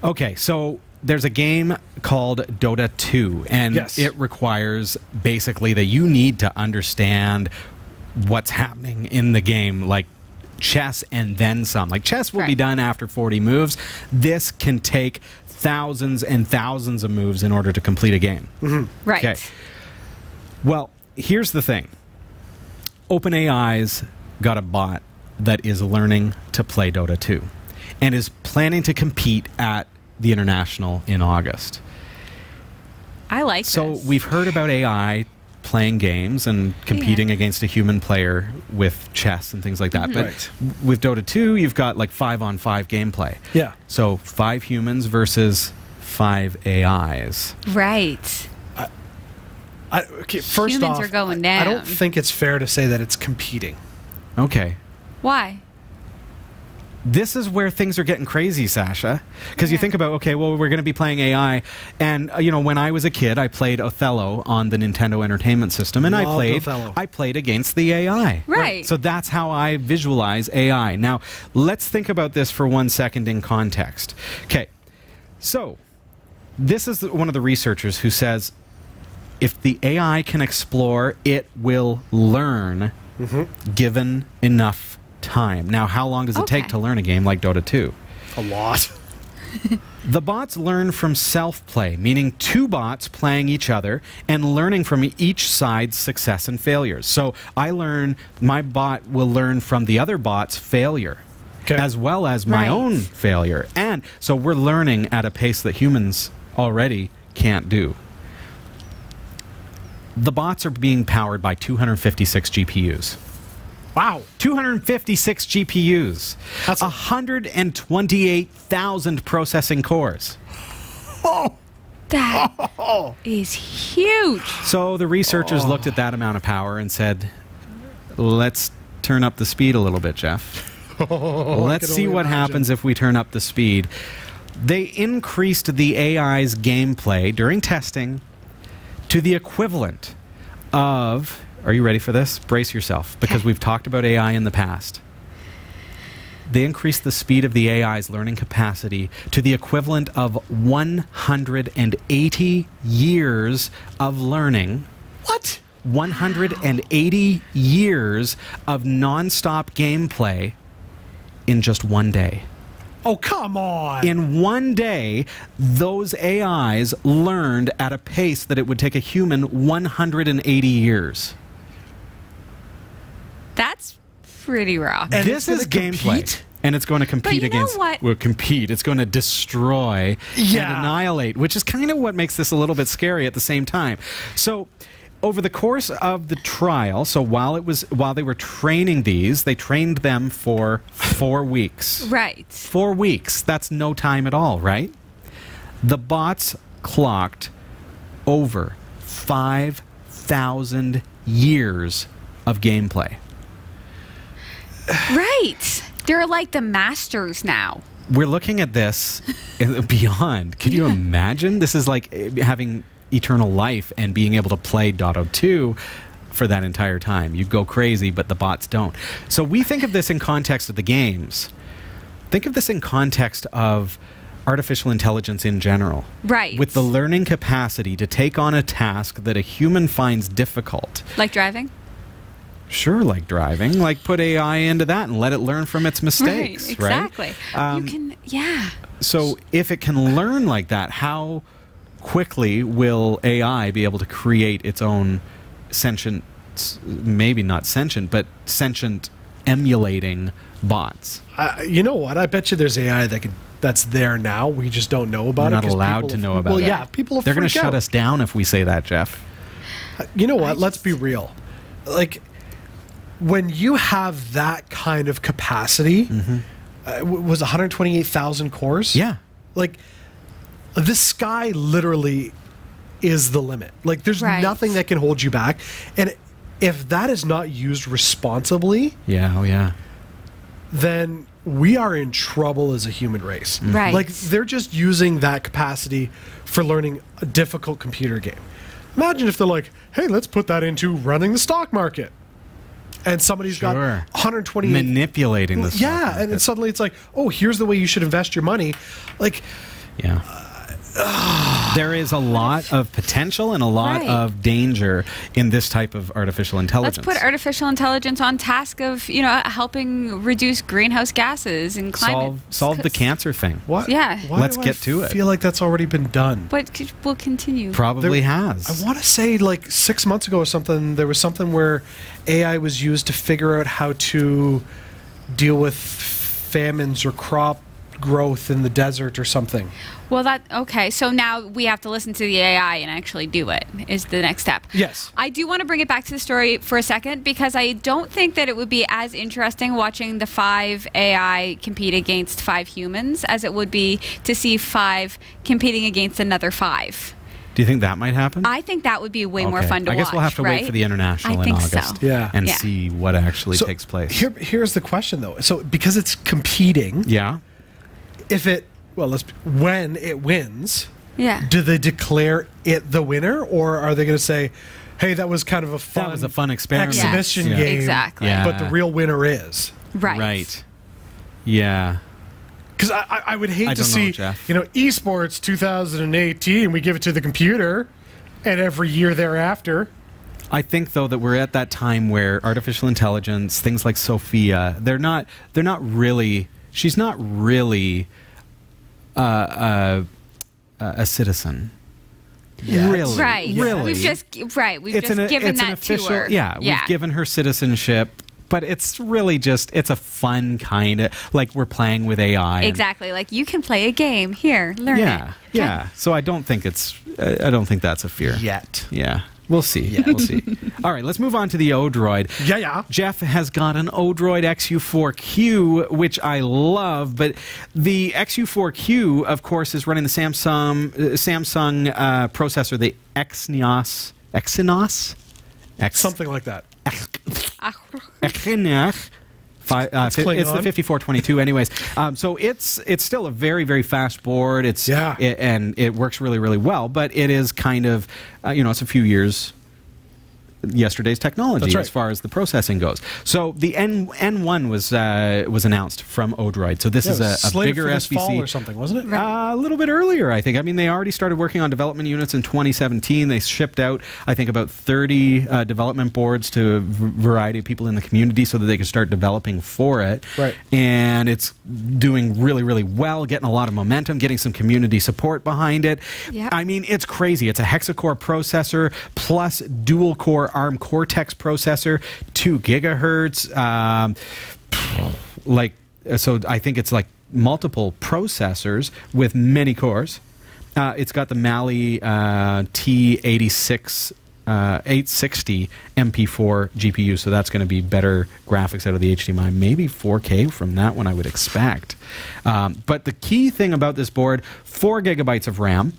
Okay, so there's a game called Dota 2, and Yes. it requires basically that you need to understand what's happening in the game, like chess and then some. Like chess will be Right. done after 40 moves. This can take thousands and thousands of moves in order to complete a game. Right. Okay. Well, here's the thing. OpenAI's got a bot that is learning to play Dota 2 and is planning to compete at the International in August. I like So this. we've heard about AI playing games and competing against a human player with chess and things like that. But Right. with Dota 2, you've got like 5-on-5 gameplay. Yeah. So 5 humans versus 5 AIs. Right. Okay, first Humans off, are going I don't down. think it's fair to say that it's competing. Okay. Why? This is where things are getting crazy, Sasha. Because you think about, okay, well, we're going to be playing AI. And, when I was a kid, I played Othello on the Nintendo Entertainment System. And Loved I Othello. played against the AI. Right. So that's how I visualize AI. Now, let's think about this for 1 second in context. Okay. So, this is one of the researchers who says, if the AI can explore, it will learn given enough time. Now, how long does it take Okay. to learn a game like Dota 2? A lot. The bots learn from self-play, meaning 2 bots playing each other and learning from each side's success and failures. So my bot will learn from the other bot's failure, Okay. as well as my Right. own failure. And so we're learning at a pace that humans already can't do. The bots are being powered by 256 GPUs. Wow. 256 GPUs. That's 128,000 processing cores. That is huge. So the researchers looked at that amount of power and said, let's turn up the speed a little bit, Jeff. Let's can see only what imagine. happens if we turn up the speed. They increased the AI's gameplay during testing to the equivalent of... Are you ready for this? Brace yourself, because we've talked about AI in the past. They increased the speed of the AI's learning capacity to the equivalent of 180 years of learning. What? 180 years of non-stop gameplay in just one day. Oh, come on. In one day, those AIs learned at a pace that it would take a human 180 years. That's pretty rough. And This it's is gonna gameplay. compete? And it's going to compete you know against... what? Well, compete. It's going to destroy Yeah. and annihilate, which is kind of what makes this a little bit scary at the same time. So... over the course of the trial, so while they were training these, they trained them for 4 weeks. Right. 4 weeks. That's no time at all, right? The bots clocked over 5,000 years of gameplay. Right. They're like the masters now. we're looking at this beyond. Can you imagine? This is like having eternal life and being able to play Dotto 2 for that entire time. You go crazy, but the bots don't. So we think of this in context of the games. Think of this in context of artificial intelligence in general. Right. With the learning capacity to take on a task that a human finds difficult. Like driving? Sure, like driving. Like put AI into that and let it learn from its mistakes. Right, exactly. You can, yeah. So if it can learn like that, how quickly will AI be able to create its own sentient, maybe not sentient, but sentient emulating bots? You know what? I bet you there's AI that's there now. We just don't know about We're it. Not allowed to know about it. Well, yeah, people will They're going to freak shut out. us down if we say that, Jeff. You know what? Let's be real. Like, when you have that kind of capacity, was 128,000 cores? Yeah. Like, the sky literally is the limit. Like, there's Right. nothing that can hold you back. And if that is not used responsibly, Yeah, oh yeah. then we are in trouble as a human race. Right. Like, they're just using that capacity for learning a difficult computer game. Imagine if they're like, hey, let's put that into running the stock market. And somebody's got Sure. 120... Manipulating the stock Yeah, and then market. suddenly it's like, oh, here's the way you should invest your money. Like, Yeah. There is a lot of potential and a lot Right. of danger in this type of artificial Let's intelligence. put artificial intelligence on task of, helping reduce greenhouse gases and climate. solve the cancer thing. what? Yeah. Why Let's do get I to it. feel like that's already been done. But we'll continue. Probably There- has. I want to say like 6 months ago or something, there was something where AI was used to figure out how to deal with famines or crop growth in the desert or something. Well, okay. So now we have to listen to the AI and actually do it is the next step. Yes. I do want to bring it back to the story for a second because I don't think that it would be as interesting watching the 5 AI compete against 5 humans as it would be to see 5 competing against another 5. Do you think that might happen? I think that would be way more Okay. fun to I watch. guess we'll have to right? wait for the international I in think August. so. Yeah. And Yeah. see what actually So takes place. Here's the question though. So because it's competing, Yeah. when it wins, Yeah. do they declare it the winner, or are they going to say, "Hey, that was kind of a fun, That was a fun experiment." exhibition Yes. game, Exactly. Yeah. but the real winner is"? Right. Right. Yeah. Because I would hate I to don't know, see, Jeff. esports 2018, we give it to the computer, and every year thereafter. I think though that we're at that time where artificial intelligence, things like Sophia, they're not really. She's not really a citizen. Yeah. Really. Right. Really. We've just given that official, to her. Yeah, we've given her citizenship, but it's really just it's a fun kind of like we're playing with AI. and- Exactly. Like you can play a game here, learn Yeah. it. Yeah. So I don't think I don't think that's a fear Yet. Yeah. We'll see. We'll see. All right, let's move on to the Odroid. Yeah. Jeff has got an Odroid XU4Q, which I love, but the XU4Q, of course, is running the Samsung processor, the Exynos? Something like that. Exynos. It's the Klingon. 5422 anyways. So it's still a very, very fast board. And it works really, really well, but it is kind of, it's a few years yesterday's technology That's right. as far as the processing goes. So the N1 was announced from Odroid. So this is a slated bigger for this SBC. fall or something, wasn't it? A little bit earlier, I think. I mean, they already started working on development units in 2017. They shipped out, I think, about 30 development boards to a variety of people in the community so that they could start developing for it. Right. And it's doing really, really well, getting a lot of momentum, getting some community support behind it. Yep. I mean, it's crazy. It's a hexa-core processor plus dual-core ARM Cortex processor, 2 gigahertz. So I think it's like multiple processors with many cores. It's got the Mali T86 860 MP4 GPU, so that's going to be better graphics out of the HDMI, maybe 4K from that one, I would expect. But the key thing about this board, 4 gigabytes of RAM,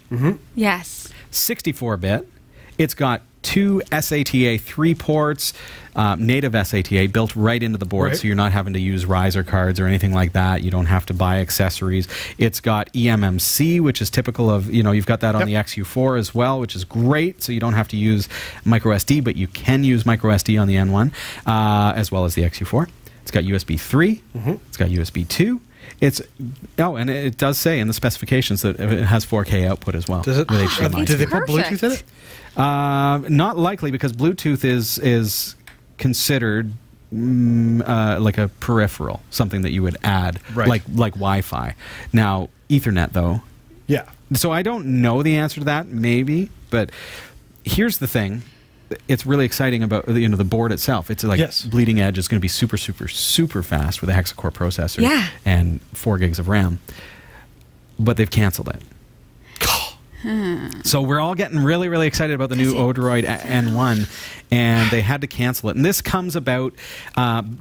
Yes. 64-bit. It's got 2 SATA 3 ports, native SATA built right into the board, Right. so you're not having to use riser cards or anything like that. You don't have to buy accessories. It's got eMMC, which is typical of, you've got that on the XU4 as well, which is great. So you don't have to use micro SD, but you can use micro SD on the N1 as well as the XU4. It's got USB 3. It's got USB 2. And it does say in the specifications that it has 4K output as well. Does it? with HDMI. Did they put Bluetooth in it? Not likely, because Bluetooth is considered like a peripheral, something that you would add, Right. like Wi-Fi. Now, Ethernet though. Yeah. So I don't know the answer to that, maybe, but here's the thing. It's really exciting about the board itself. It's like bleeding edge. It's going to be super, super, super fast with a hexa-core processor and 4 gigs of RAM. But they've canceled it. So we're all getting really, really excited about the new Odroid N1, and they had to cancel it. And this comes about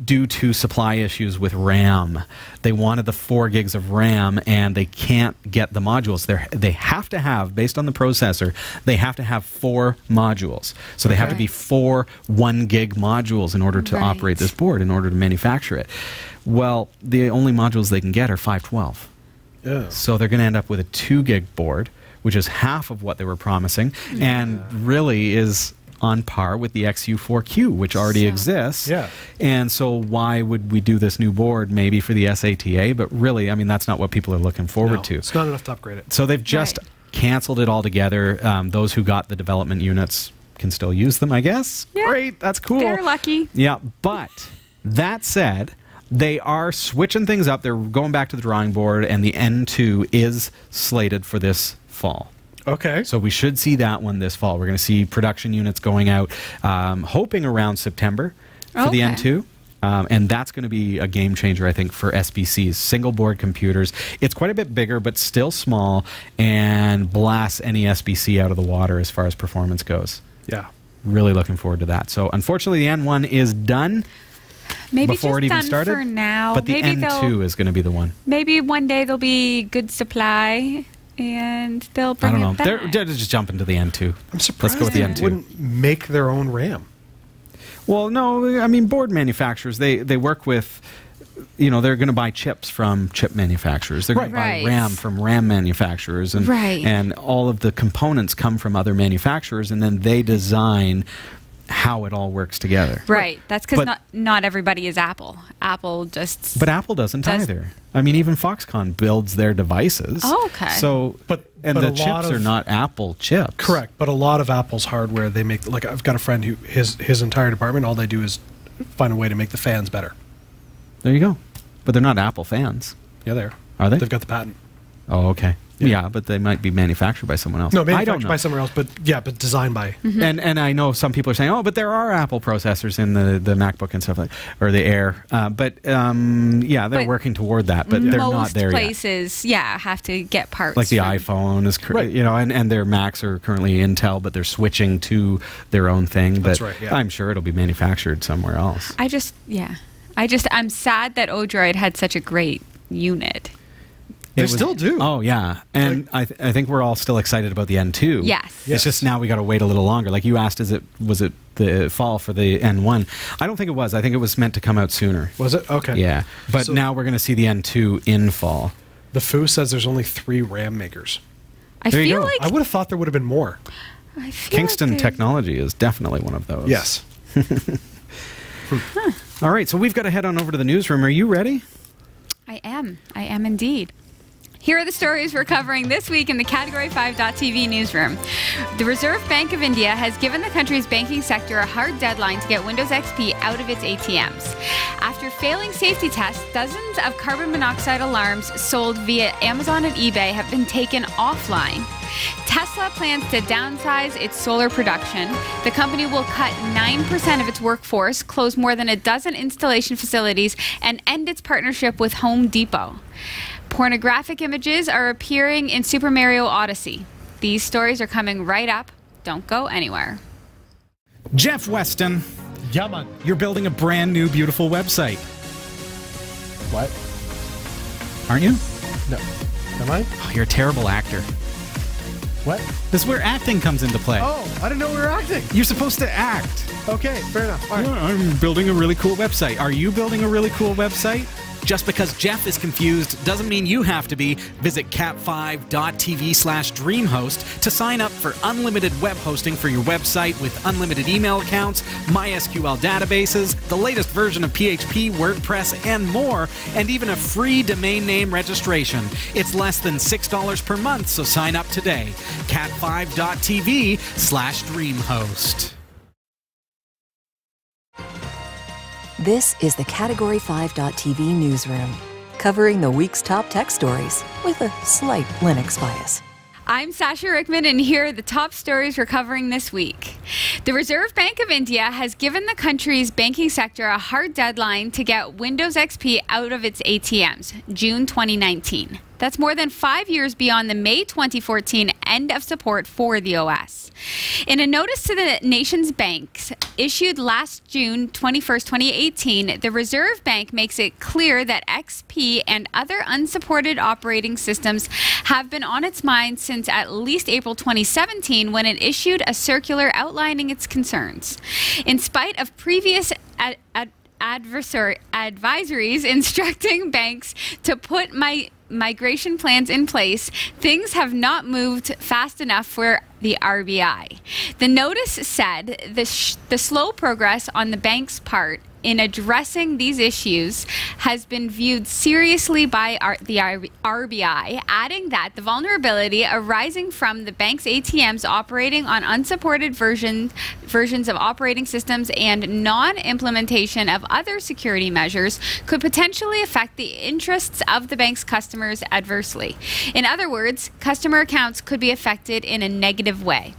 due to supply issues with RAM. They wanted the 4 gigs of RAM, and they can't get the modules. They have to have, based on the processor, they have to have 4 modules. So they have to be 4 1-gig modules in order to operate this board, in order to manufacture it. Well, the only modules they can get are 512. Yeah. So they're going to end up with a 2-gig board, which is half of what they were promising, and really is on par with the XU4Q, which already exists. Yeah. And so why would we do this new board maybe for the SATA? But really, I mean, that's not what people are looking forward to. It's not enough to upgrade it. So they've just canceled it altogether. Those who got the development units can still use them, I guess. Yeah. Great, that's cool. They're lucky. Yeah, but that said, they are switching things up. They're going back to the drawing board, and the N2 is slated for this fall. Okay. So we should see that one this fall. We're going to see production units going out, hoping around September for the N2. And that's going to be a game changer, I think, for SBCs, single board computers. It's quite a bit bigger, but still small, and blasts any SBC out of the water as far as performance goes. Yeah. Really looking forward to that. So unfortunately, the N1 is done. Maybe before just it even done started, for now. but the Maybe N2 is going to be the one. Maybe one day there'll be good supply, and they'll bring I don't know. it back. They're just jumping to the N2. I'm surprised Let's go with the they N2. wouldn't make their own RAM. Well, no, I mean, board manufacturers, they work with, they're going to buy chips from chip manufacturers. They're going to buy Right. RAM from RAM manufacturers. And, and all of the components come from other manufacturers, and then they design how it all works together. Right. That's because not everybody is Apple. Apple just... But Apple doesn't either. I mean, even Foxconn builds their devices. Oh, okay. So, but the chips are not Apple chips. Correct. But a lot of Apple's hardware, they make, like, I've got a friend who, his entire department, all they do is find a way to make the fans better. There you go. But they're not Apple fans. Yeah, they are. Are they? They've got the patent. Oh, okay. Yeah, but they might be manufactured by someone else. No, I don't manufactured know. by somewhere else, but but designed by. And I know some people are saying, oh, but there are Apple processors in the MacBook and stuff like, or the Air. They're working toward that, but they're not there yet. Most places, have to get parts. Like the iPhone is, and their Macs are currently Intel, but they're switching to their own thing. But That's right, yeah. I'm sure it'll be manufactured somewhere else. I'm sad that Odroid had such a great unit. They still do. Oh, yeah. And I think we're all still excited about the N2. Yes. It's just now we got to wait a little longer. Like you asked, was it the fall for the N1? I don't think it was. I think it was meant to come out sooner. Was it? Okay. Yeah. But So- now we're going to see the N2 in fall. The Foo says there's only 3 RAM makers. I There you feel go. like I would have thought there would have been more. I feel Kingston like Technology is definitely one of those. Yes. All right. So we've got to head on over to the newsroom. Are you ready? I am indeed. Here are the stories we're covering this week in the Category 5.tv newsroom. The Reserve Bank of India has given the country's banking sector a hard deadline to get Windows XP out of its ATMs. After failing safety tests, dozens of carbon monoxide alarms sold via Amazon and eBay have been taken offline. Tesla plans to downsize its solar production. The company will cut 9% of its workforce, close more than a dozen installation facilities, and end its partnership with Home Depot. Pornographic images are appearing in Super Mario Odyssey. These stories are coming right up. Don't go anywhere. Jeff Weston, Yeah, man. you're building a brand new, beautiful website. What? Aren't you? No. Am I? Oh, you're a terrible actor. What? This is where acting comes into play. Oh, I didn't know we were acting. You're supposed to act. Okay, fair enough. All right. I'm building a really cool website. Are you building a really cool website? Just because Jeff is confused doesn't mean you have to be. Visit cat5.tv/dreamhost to sign up for unlimited web hosting for your website with unlimited email accounts, MySQL databases, the latest version of PHP, WordPress, and more, and even a free domain name registration. It's less than $6 per month, so sign up today. cat5.tv/dreamhost. This is the Category 5.tv newsroom, covering the week's top tech stories with a slight Linux bias. I'm Sasha Rickman, and here are the top stories we're covering this week. The Reserve Bank of India has given the country's banking sector a hard deadline to get Windows XP out of its ATMs, June 2019. That's more than 5 years beyond the May 2014 end of support for the OS. In a notice to the nation's banks issued last June 21st, 2018, the Reserve Bank makes it clear that XP and other unsupported operating systems have been on its mind since at least April 2017, when it issued a circular outlining its concerns. In spite of previous advisories instructing banks to put migration plans in place, things have not moved fast enough for the RBI. The notice said the slow progress on the bank's part in addressing these issues has been viewed seriously by the RBI, adding that the vulnerability arising from the bank's ATMs operating on unsupported versions of operating systems and non-implementation of other security measures could potentially affect the interests of the bank's customers adversely. In other words, customer accounts could be affected in a negative way.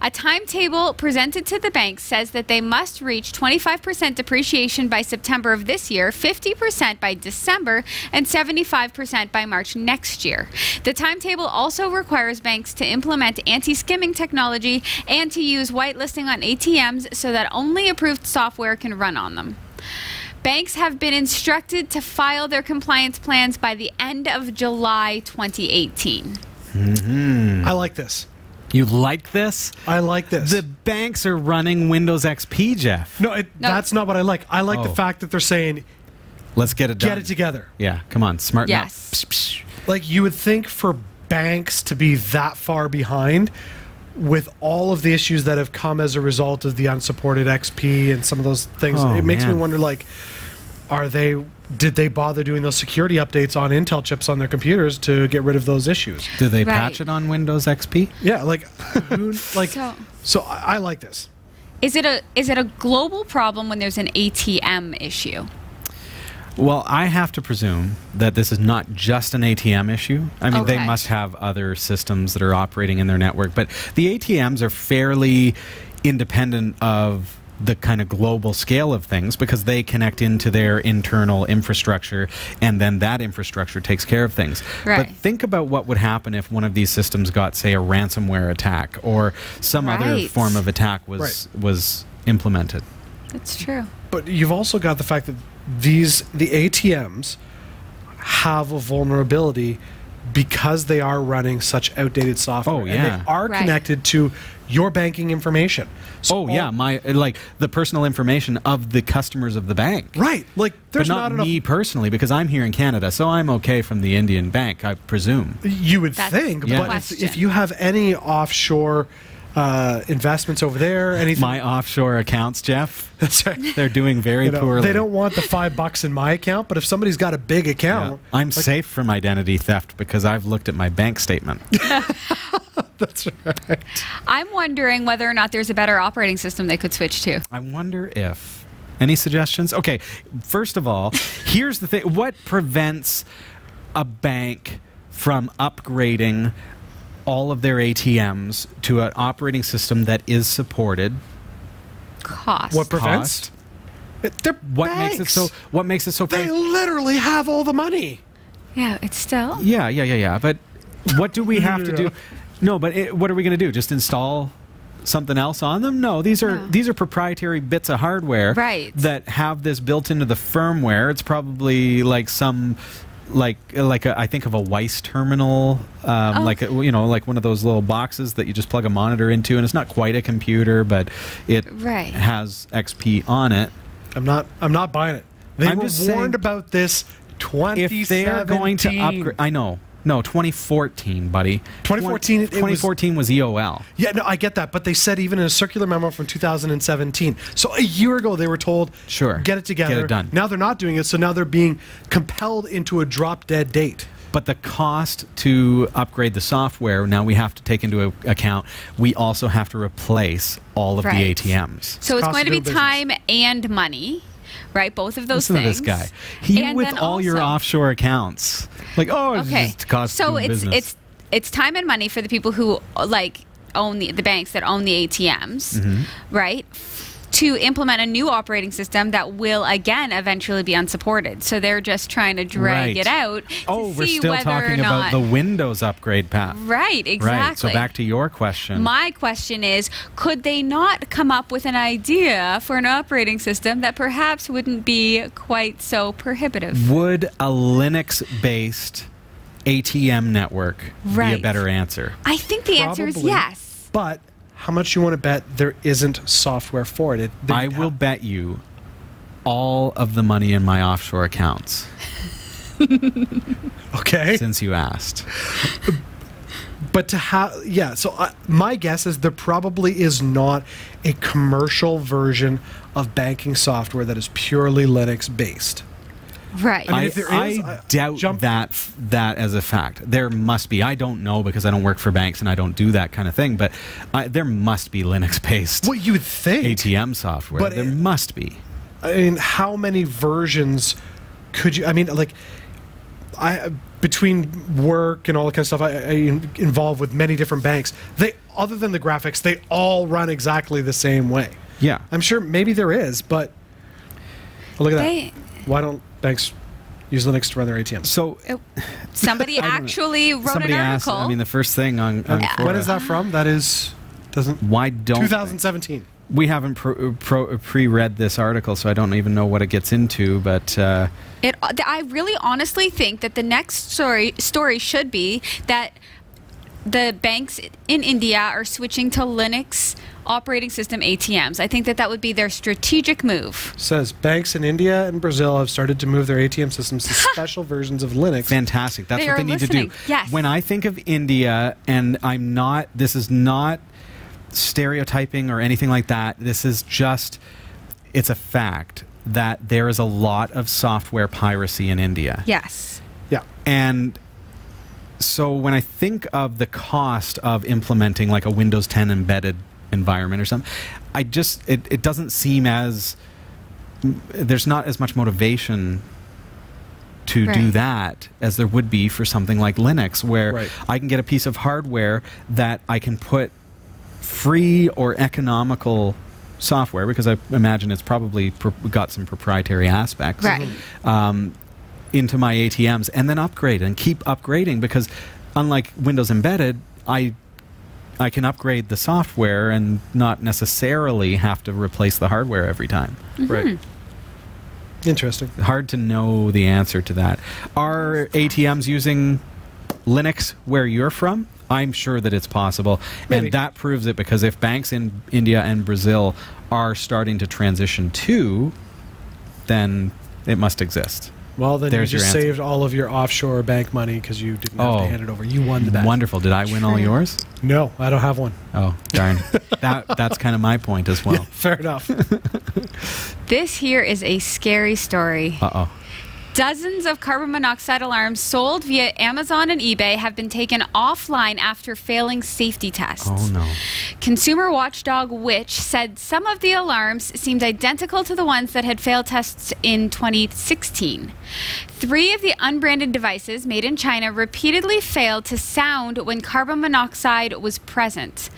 A timetable presented to the banks says that they must reach 25% depreciation by September of this year, 50% by December, and 75% by March next year. The timetable also requires banks to implement anti-skimming technology and to use whitelisting on ATMs so that only approved software can run on them. Banks have been instructed to file their compliance plans by the end of July 2018. I like this. You like this? I like this. The banks are running Windows XP, Jeff. No, that's not what I like. I like the fact that they're saying, let's get it done. Get it together. Yeah, come on, smarten up. Yes. Like, you would think for banks to be that far behind with all of the issues that have come as a result of the unsupported XP and some of those things, it makes me wonder, like, did they bother doing those security updates on Intel chips on their computers to get rid of those issues? Do they patch it on Windows XP? Yeah, so I like this. Is it a global problem when there's an ATM issue? Well, I have to presume that this is not just an ATM issue. I mean, they must have other systems that are operating in their network, but the ATMs are fairly independent of the kind of global scale of things because they connect into their internal infrastructure, and then that infrastructure takes care of things. But think about what would happen if one of these systems got, say, a ransomware attack or some other form of attack was implemented. That's true. But you've also got the fact that the ATMs have a vulnerability because they are running such outdated software. Oh, yeah. And they are connected to your banking information. So the personal information of the customers of the bank. Right. Like, there's but not enough. Me personally, because I'm here in Canada, so I'm okay from the Indian bank, I presume. You would think, but if you have any offshore investments over there, anything. My offshore accounts, Jeff. That's right. They're doing very poorly. They don't want the $5 in my account, but if somebody's got a big account, I'm safe from identity theft because I've looked at my bank statement. That's right. I'm wondering whether or not there's a better operating system they could switch to. I wonder if. Any suggestions? Okay, first of all, here's the thing. What prevents a bank from upgrading all of their ATMs to an operating system that is supported? Cost. What prevents? What makes it so? They literally have all the money. Yeah, it's still. Yeah. But what do we have to do? No, but what are we going to do? Just install something else on them? No, these are proprietary bits of hardware that have this built into the firmware. It's probably like some I think of a Weiss terminal, like one of those little boxes that you just plug a monitor into, and it's not quite a computer, but it has XP on it. I'm not buying it. They were warned about this 2017. If they are going to upgrade, I know. No, 2014, buddy. 2014 was EOL. Yeah, no, I get that, but they said even in a circular memo from 2017. So a year ago they were told, sure, get it together. Get it done. Now they're not doing it, so now they're being compelled into a drop-dead date. But the cost to upgrade the software, now we have to take into account, we also have to replace all of the ATMs. So it's going to be time and money. Right, both of those things. Listen to this guy. He with all your offshore accounts. Like, it's just cost so doing business. it's time and money for the people who own the banks that own the ATMs, right? To implement a new operating system that will again eventually be unsupported. So they're just trying to drag it out to we're see still whether talking or not about the Windows upgrade path. Right, exactly. Right. So back to your question. My question is, could they not come up with an idea for an operating system that perhaps wouldn't be quite so prohibitive? Would a Linux-based ATM network be a better answer? I think the answer is yes. But how much you want to bet there isn't software for it? I will bet you all of the money in my offshore accounts. Okay. Since you asked. But to have, so my guess is there probably is not a commercial version of banking software that is purely Linux based. Right. I doubt that as a fact. There must be. I don't know because I don't work for banks and I don't do that kind of thing. But there must be Linux-based. What you would think ATM software. But there must be. I mean, how many versions could you? I mean, between work and all that kind of stuff, I involved with many different banks. Other than the graphics, they all run exactly the same way. Yeah. I'm sure maybe there is, but look at that. Why don't banks use Linux to run their ATMs? So somebody actually wrote an article. Asked, the first thing on when is that from? That is why don't 2017. We haven't pre-read this article, so I don't even know what it gets into. But I really honestly think that the next story should be that the banks in India are switching to Linux operating system ATMs. I think that would be their strategic move. Says banks in India and Brazil have started to move their ATM systems to special versions of Linux. Fantastic. That's what they need to do. Yes. When I think of India, and this is not stereotyping or anything like that, this is just, it's a fact that there is a lot of software piracy in India. Yes. Yeah. And so when I think of the cost of implementing like a Windows 10 embedded environment or something, it doesn't seem as, there's not as much motivation to do that as there would be for something like Linux, where I can get a piece of hardware that I can put free or economical software, because I imagine it's probably got some proprietary aspects, into my ATMs, and then upgrade and keep upgrading, because unlike Windows Embedded, I can upgrade the software and not necessarily have to replace the hardware every time. Right. Interesting. Hard to know the answer to that. Are ATMs using Linux where you're from? I'm sure that it's possible. Maybe. And that proves it, because if banks in India and Brazil are starting to transition to, then it must exist. Well, then you just saved all of your offshore bank money because you didn't have to hand it over. You won the bet. Wonderful. Did I win all yours? No, I don't have one. Oh, darn. That's kind of my point as well. Yeah, fair enough. This here is a scary story. Uh-oh. Dozens of carbon monoxide alarms sold via Amazon and eBay have been taken offline after failing safety tests. Oh, no. Consumer watchdog Which said some of the alarms seemed identical to the ones that had failed tests in 2016. 3 of the unbranded devices made in China repeatedly failed to sound when carbon monoxide was present.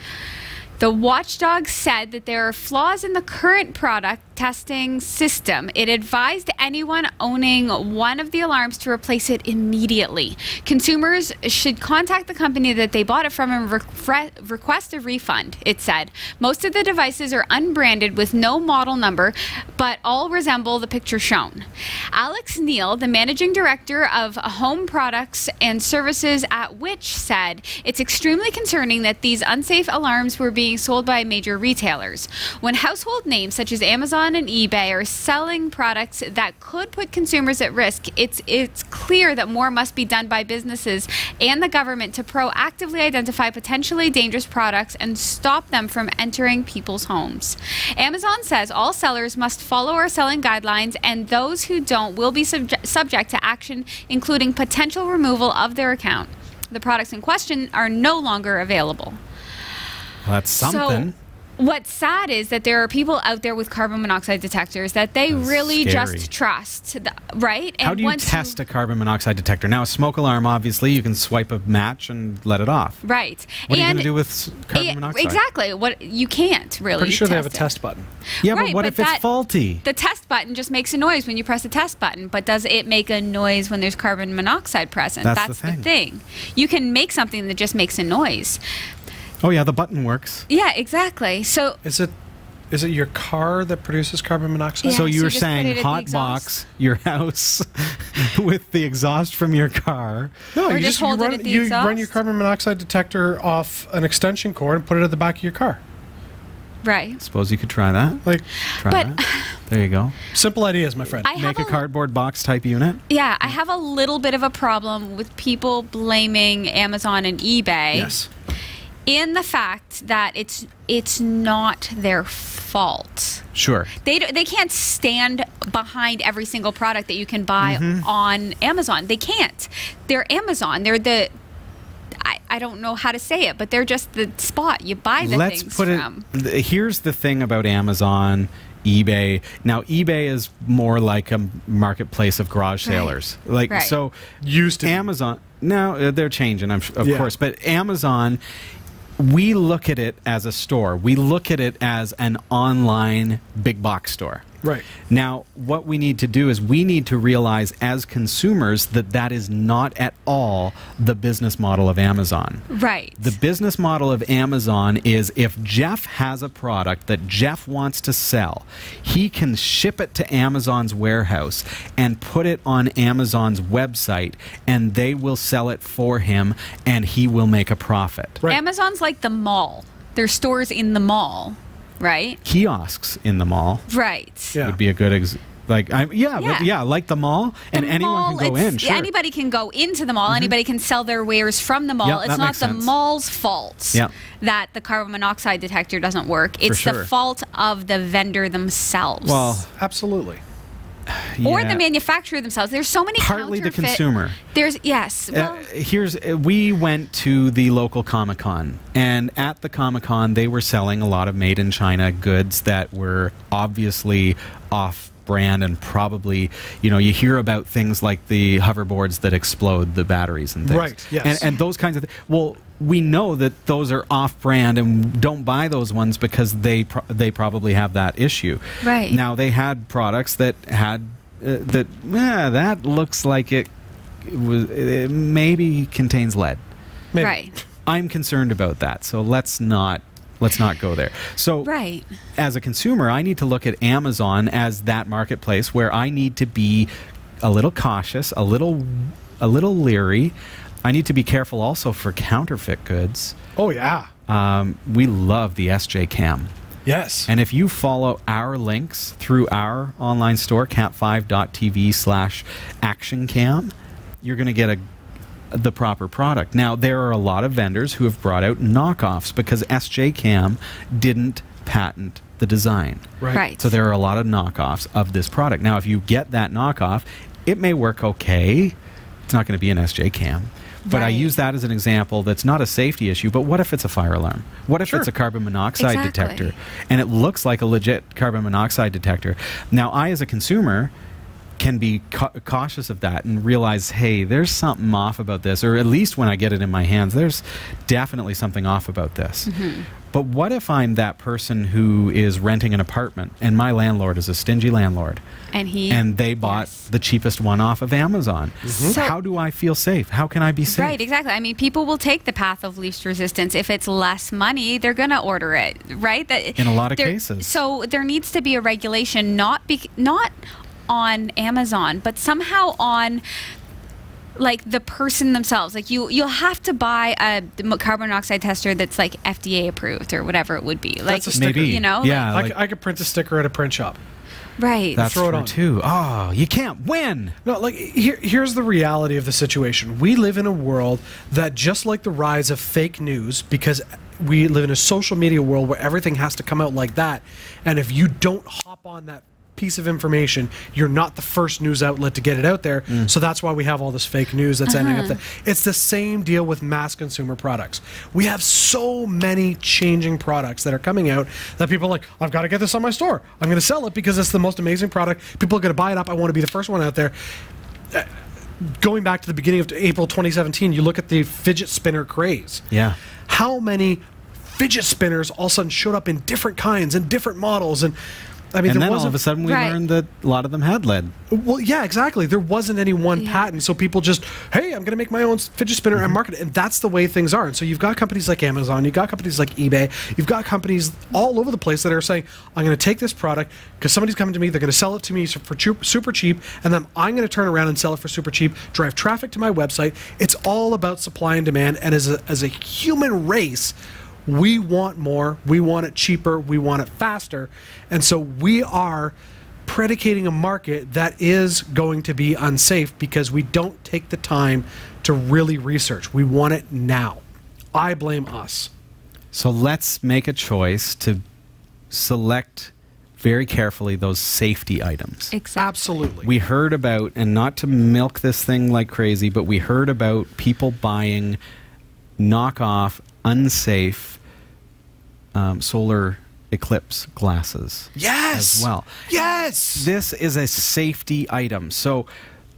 The watchdog said that there are flaws in the current product testing system. It advised anyone owning one of the alarms to replace it immediately. Consumers should contact the company that they bought it from and request a refund, it said. Most of the devices are unbranded with no model number, but all resemble the picture shown. Alex Neal, the managing director of Home Products and Services at Which, said it's extremely concerning that these unsafe alarms were being sold by major retailers. When household names such as Amazon and eBay are selling products that could put consumers at risk, it's clear that more must be done by businesses and the government to proactively identify potentially dangerous products and stop them from entering people's homes. Amazon says all sellers must follow our selling guidelines, and those who don't will be subject to action, including potential removal of their account. The products in question are no longer available. Well, that's something. So, what's sad is that there are people out there with carbon monoxide detectors that they really just trust, right? And how do you test a carbon monoxide detector? Now, a smoke alarm, obviously, you can swipe a match and let it off. Right. What are you going to do with carbon monoxide? Exactly. What you can't really. Pretty sure they have a test test button. Yeah, right, but what if it's faulty? The test button just makes a noise when you press the test button, but does it make a noise when there's carbon monoxide present? That's the thing. You can make something that just makes a noise. Oh yeah, the button works. Yeah, exactly. So Is it your car that produces carbon monoxide? Yeah, so you so were just put it saying in the hot exhaust? box your house with the exhaust from your car. No, Or you just hold it at the you exhaust? run your carbon monoxide detector off an extension cord and put it at the back of your car. right. Suppose you could try that. Like Try But- that. There you go. simple ideas, my friend. I have Make a cardboard box type unit. Yeah, I have a little bit of a problem with people blaming Amazon and eBay. Yes. In the fact that it's not their fault. Sure. They can't stand behind every single product that you can buy on Amazon. They can't. They're Amazon. They're the I don't know how to say it, but they're just the spot you buy the Let's things put from. Here's the thing about Amazon, eBay. Now, eBay is more like a marketplace of garage sailors. Like Right. so, Used to be. Amazon. Now they're changing, of Yeah. course, but Amazon. We look at it as a store. We look at it as an online big box store. Right. Now, what we need to do is we need to realize as consumers that that is not at all the business model of Amazon. Right. The business model of Amazon is if Jeff has a product that Jeff wants to sell, he can ship it to Amazon's warehouse and put it on Amazon's website, and they will sell it for him, and he will make a profit. Right. Amazon's like the mall. There's stores in the mall, right? Kiosks in the mall Right. Yeah. would be a good like the mall, and The anyone mall, can go in. Sure. Anybody can go into the mall. Anybody can sell their wares from the mall. Yep, It's that not makes the sense. mall's fault Yep. that the carbon monoxide detector doesn't work. It's sure. the fault of the vendor themselves. Well, Absolutely. or yeah. the manufacturer themselves. There's so many Partly the counterfeit- consumer. There's yes. Well, We went to the local Comic-Con, and at the Comic-Con they were selling a lot of made in China goods that were obviously off brand, and probably, you hear about things like the hoverboards that explode the batteries and things. Right, yes. And those kinds of things. Well, we know that those are off brand, and don't buy those ones because they probably have that issue. Right. Now, they had products that had that looks like it maybe contains lead. Maybe. right. I'm concerned about that, so let's not go there. So, Right. as a consumer, I need to look at Amazon as that marketplace where I need to be a little cautious, a little leery. I need to be careful also for counterfeit goods. Oh yeah. We love the SJ Cam. Yes. And if you follow our links through our online store, cat5.tv/actioncam, you're going to get the proper product. Now, there are a lot of vendors who have brought out knockoffs because SJ Cam didn't patent the design. Right. So there are a lot of knockoffs of this product. Now, if you get that knockoff, it may work okay. It's not going to be an SJ Cam. But I Right. use that as an example that's not a safety issue, but what if it's a fire alarm? What if Sure. it's a carbon monoxide Exactly. detector? And it looks like a legit carbon monoxide detector. Now, I, as a consumer, can be cautious of that and realize, hey, there's something off about this, or at least when I get it in my hands, there's definitely something off about this. But what if I'm that person who is renting an apartment and my landlord is a stingy landlord And they bought the cheapest one off of Amazon? So- How do I feel safe? How can I be safe? Right, exactly. I mean, people will take the path of least resistance. If it's less money, they're going to order it, right? In a lot of cases. So there needs to be a regulation, not on Amazon, but somehow on like the person themselves. Like you'll have to buy a carbon monoxide tester that's like FDA approved or whatever it would be. Like That's a sticker. Maybe. You know, Yeah. I could print a sticker at a print shop. right. That's throw it true on. too. Oh, you can't win. No, like here's the reality of the situation. We live in a world that, just like the rise of fake news, because we live in a social media world where everything has to come out like that, and if you don't hop on that piece of information, you're not the first news outlet to get it out there. So that's why we have all this fake news that's ending up there. It's the same deal with mass consumer products. We have so many changing products that are coming out that people are like, I've got to get this on my store. I'm going to sell it because it's the most amazing product. People are going to buy it up. I want to be the first one out there. Going back to the beginning of April 2017, you look at the fidget spinner craze. Yeah. How many fidget spinners all of a sudden showed up in different kinds and different models? And I mean, And there then all wasn't, of a sudden we Right. learned that a lot of them had lead. well, yeah, exactly. There wasn't any one Yeah. patent, so people just, hey, I'm going to make my own fidget spinner and market it, and that's the way things are. And so you've got companies like Amazon, you've got companies like eBay, you've got companies all over the place that are saying, I'm going to take this product because somebody's coming to me, they're going to sell it to me for super cheap, and then I'm going to turn around and sell it for super cheap, drive traffic to my website. It's all about supply and demand, and as a human race, we want more, we want it cheaper, we want it faster, and so we are predicating a market that is going to be unsafe because we don't take the time to really research. We want it now. I blame us. So let's make a choice to select very carefully those safety items. Exactly. Absolutely. We heard about, and not to milk this thing like crazy, but we heard about people buying knockoff, unsafe solar eclipse glasses Yes. as well. Yes. This is a safety item. So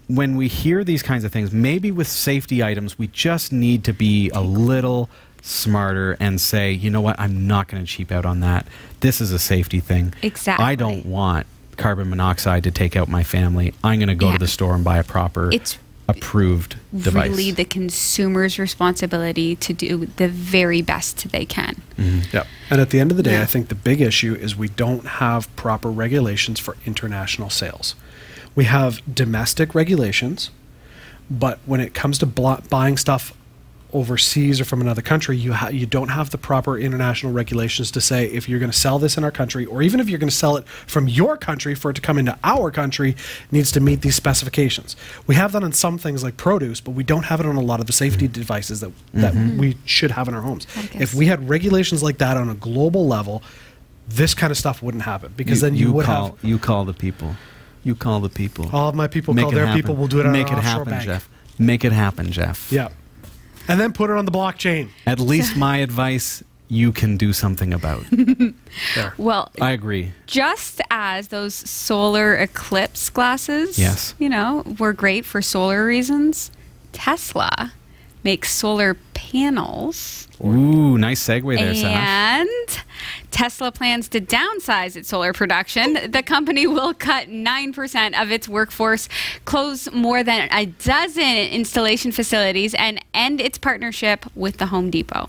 when we hear these kinds of things, maybe with safety items, we just need to be a little smarter and say, you know what, I'm not going to cheap out on that. This is a safety thing. Exactly. I don't want carbon monoxide to take out my family. I'm going to go Yeah. to the store and buy a proper It's approved device. really the consumer's responsibility to do the very best they can. Yep. And at the end of the day, Yeah. I think the big issue is we don't have proper regulations for international sales. We have domestic regulations, but when it comes to buying stuff overseas or from another country, you don't have the proper international regulations to say if you're going to sell this in our country, or even if you're going to sell it from your country for it to come into our country, it needs to meet these specifications. We have that on some things like produce, but we don't have it on a lot of the safety devices that we should have in our homes. I guess. If we had regulations like that on a global level, this kind of stuff wouldn't happen, because then you would call, have You call the people. You call the people. all of my people Make call it their happen. people. We'll do it on Make an it offshore happen, bank. Jeff. Make it happen, Jeff. Yeah. And then put it on the blockchain. At least my advice, you can do something about. There. Well, I agree. just as those solar eclipse glasses, Yes. were great for solar reasons, Tesla makes solar panels. Ooh, nice segue there, Saf. And Tesla plans to downsize its solar production. The company will cut 9% of its workforce, close more than a dozen installation facilities, and end its partnership with the Home Depot.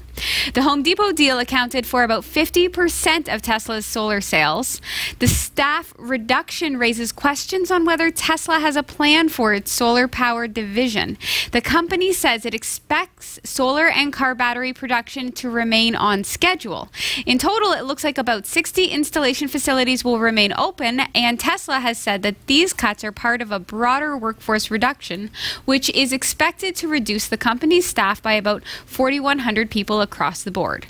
The Home Depot deal accounted for about 50% of Tesla's solar sales. The staff reduction raises questions on whether Tesla has a plan for its solar-powered division. The company says it expects solar and car battery production to remain on schedule. In total, it looks like about 60 installation facilities will remain open, and Tesla has said that these cuts are part of a broader workforce reduction, which is expected to reduce the company's staff by about 4,100 people across the board.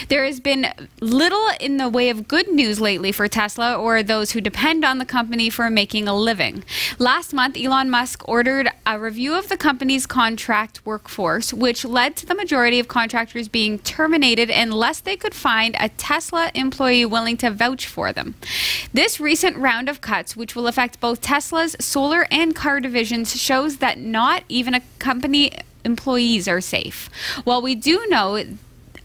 There has been little in the way of good news lately for Tesla or those who depend on the company for making a living. Last month, Elon Musk ordered a review of the company's contract workforce, which led to the majority of contractors being terminated unless they could find a Tesla employee willing to vouch for them. This recent round of cuts, which will affect both Tesla's solar and car divisions, shows that not even a company employees are safe. While we do know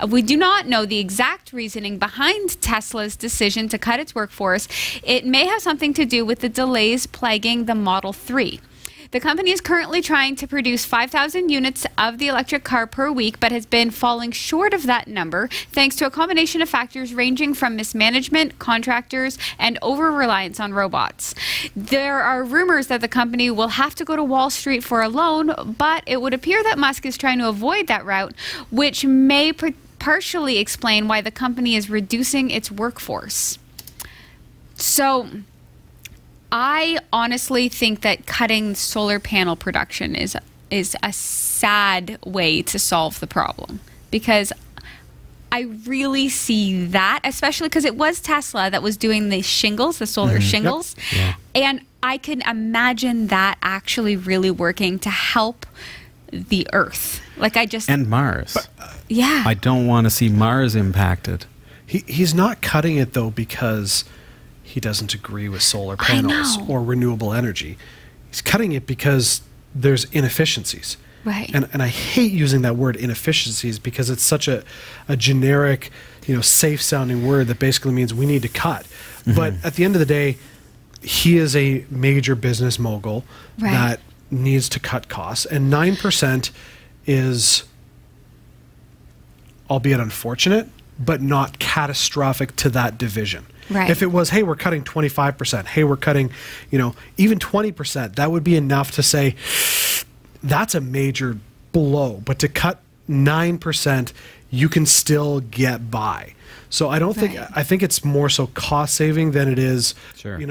We do not know the exact reasoning behind Tesla's decision to cut its workforce. It may have something to do with the delays plaguing the Model 3. The company is currently trying to produce 5,000 units of the electric car per week, but has been falling short of that number thanks to a combination of factors ranging from mismanagement, contractors, and over-reliance on robots. There are rumors that the company will have to go to Wall Street for a loan, but it would appear that Musk is trying to avoid that route, which may partially explain why the company is reducing its workforce. So I honestly think that cutting solar panel production is a sad way to solve the problem, because I really see that, especially because it was Tesla that was doing the shingles, the solar shingles. Yep. Yeah. And I can imagine that actually really working to help the Earth. Like And Mars. Yeah. I don't want to see Mars impacted. He's not cutting it, though, because he doesn't agree with solar panels or renewable energy. He's cutting it because there's inefficiencies. Right. And I hate using that word inefficiencies because it's such a generic, safe sounding word that basically means we need to cut. But at the end of the day, he is a major business mogul that needs to cut costs. And 9% is, albeit unfortunate, but not catastrophic to that division. Right. If it was, hey, we're cutting 25%, hey, we're cutting, even 20%, that would be enough to say that's a major blow. But to cut 9%, you can still get by. So I don't think, I think it's more so cost saving than it is,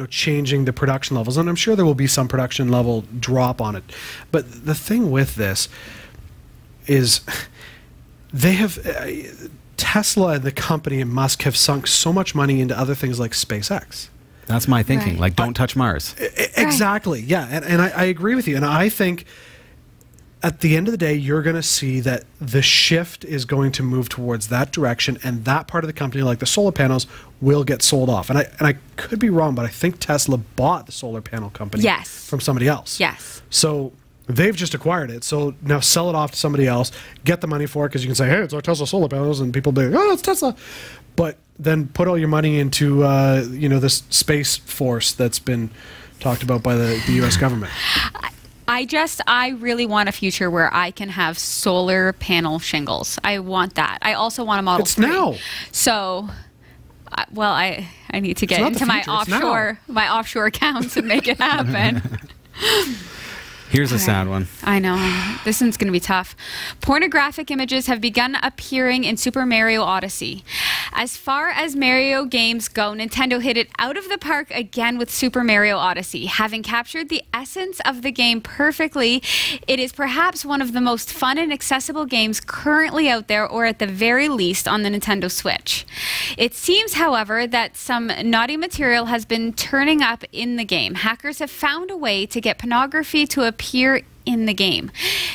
changing the production levels. And I'm sure there will be some production level drop on it. But the thing with this is they have... Tesla and the company and Musk have sunk so much money into other things like SpaceX. That's my thinking. Like, don't touch Mars. Exactly. Yeah. And I agree with you. And I think at the end of the day, you're going to see that the shift is going to move towards that direction, and that part of the company, like the solar panels, will get sold off. And I could be wrong, but I think Tesla bought the solar panel company from somebody else. Yes. So they've just acquired it. So now sell it off to somebody else, get the money for it, because you can say, hey, it's our Tesla solar panels, and people will be like, oh, it's Tesla. But then put all your money into, this space force that's been talked about by the U.S. government. I really want a future where I can have solar panel shingles. I want that. I also want a Model 3. It's now. So... well, I need to get into my offshore accounts and make it happen. Here's a sad one. I know. This one's going to be tough. Pornographic images have begun appearing in Super Mario Odyssey. As far as Mario games go, Nintendo hit it out of the park again with Super Mario Odyssey. Having captured the essence of the game perfectly, it is perhaps one of the most fun and accessible games currently out there, or at the very least on the Nintendo Switch. It seems, however, that some naughty material has been turning up in the game. Hackers have found a way to get pornography to appear in the game.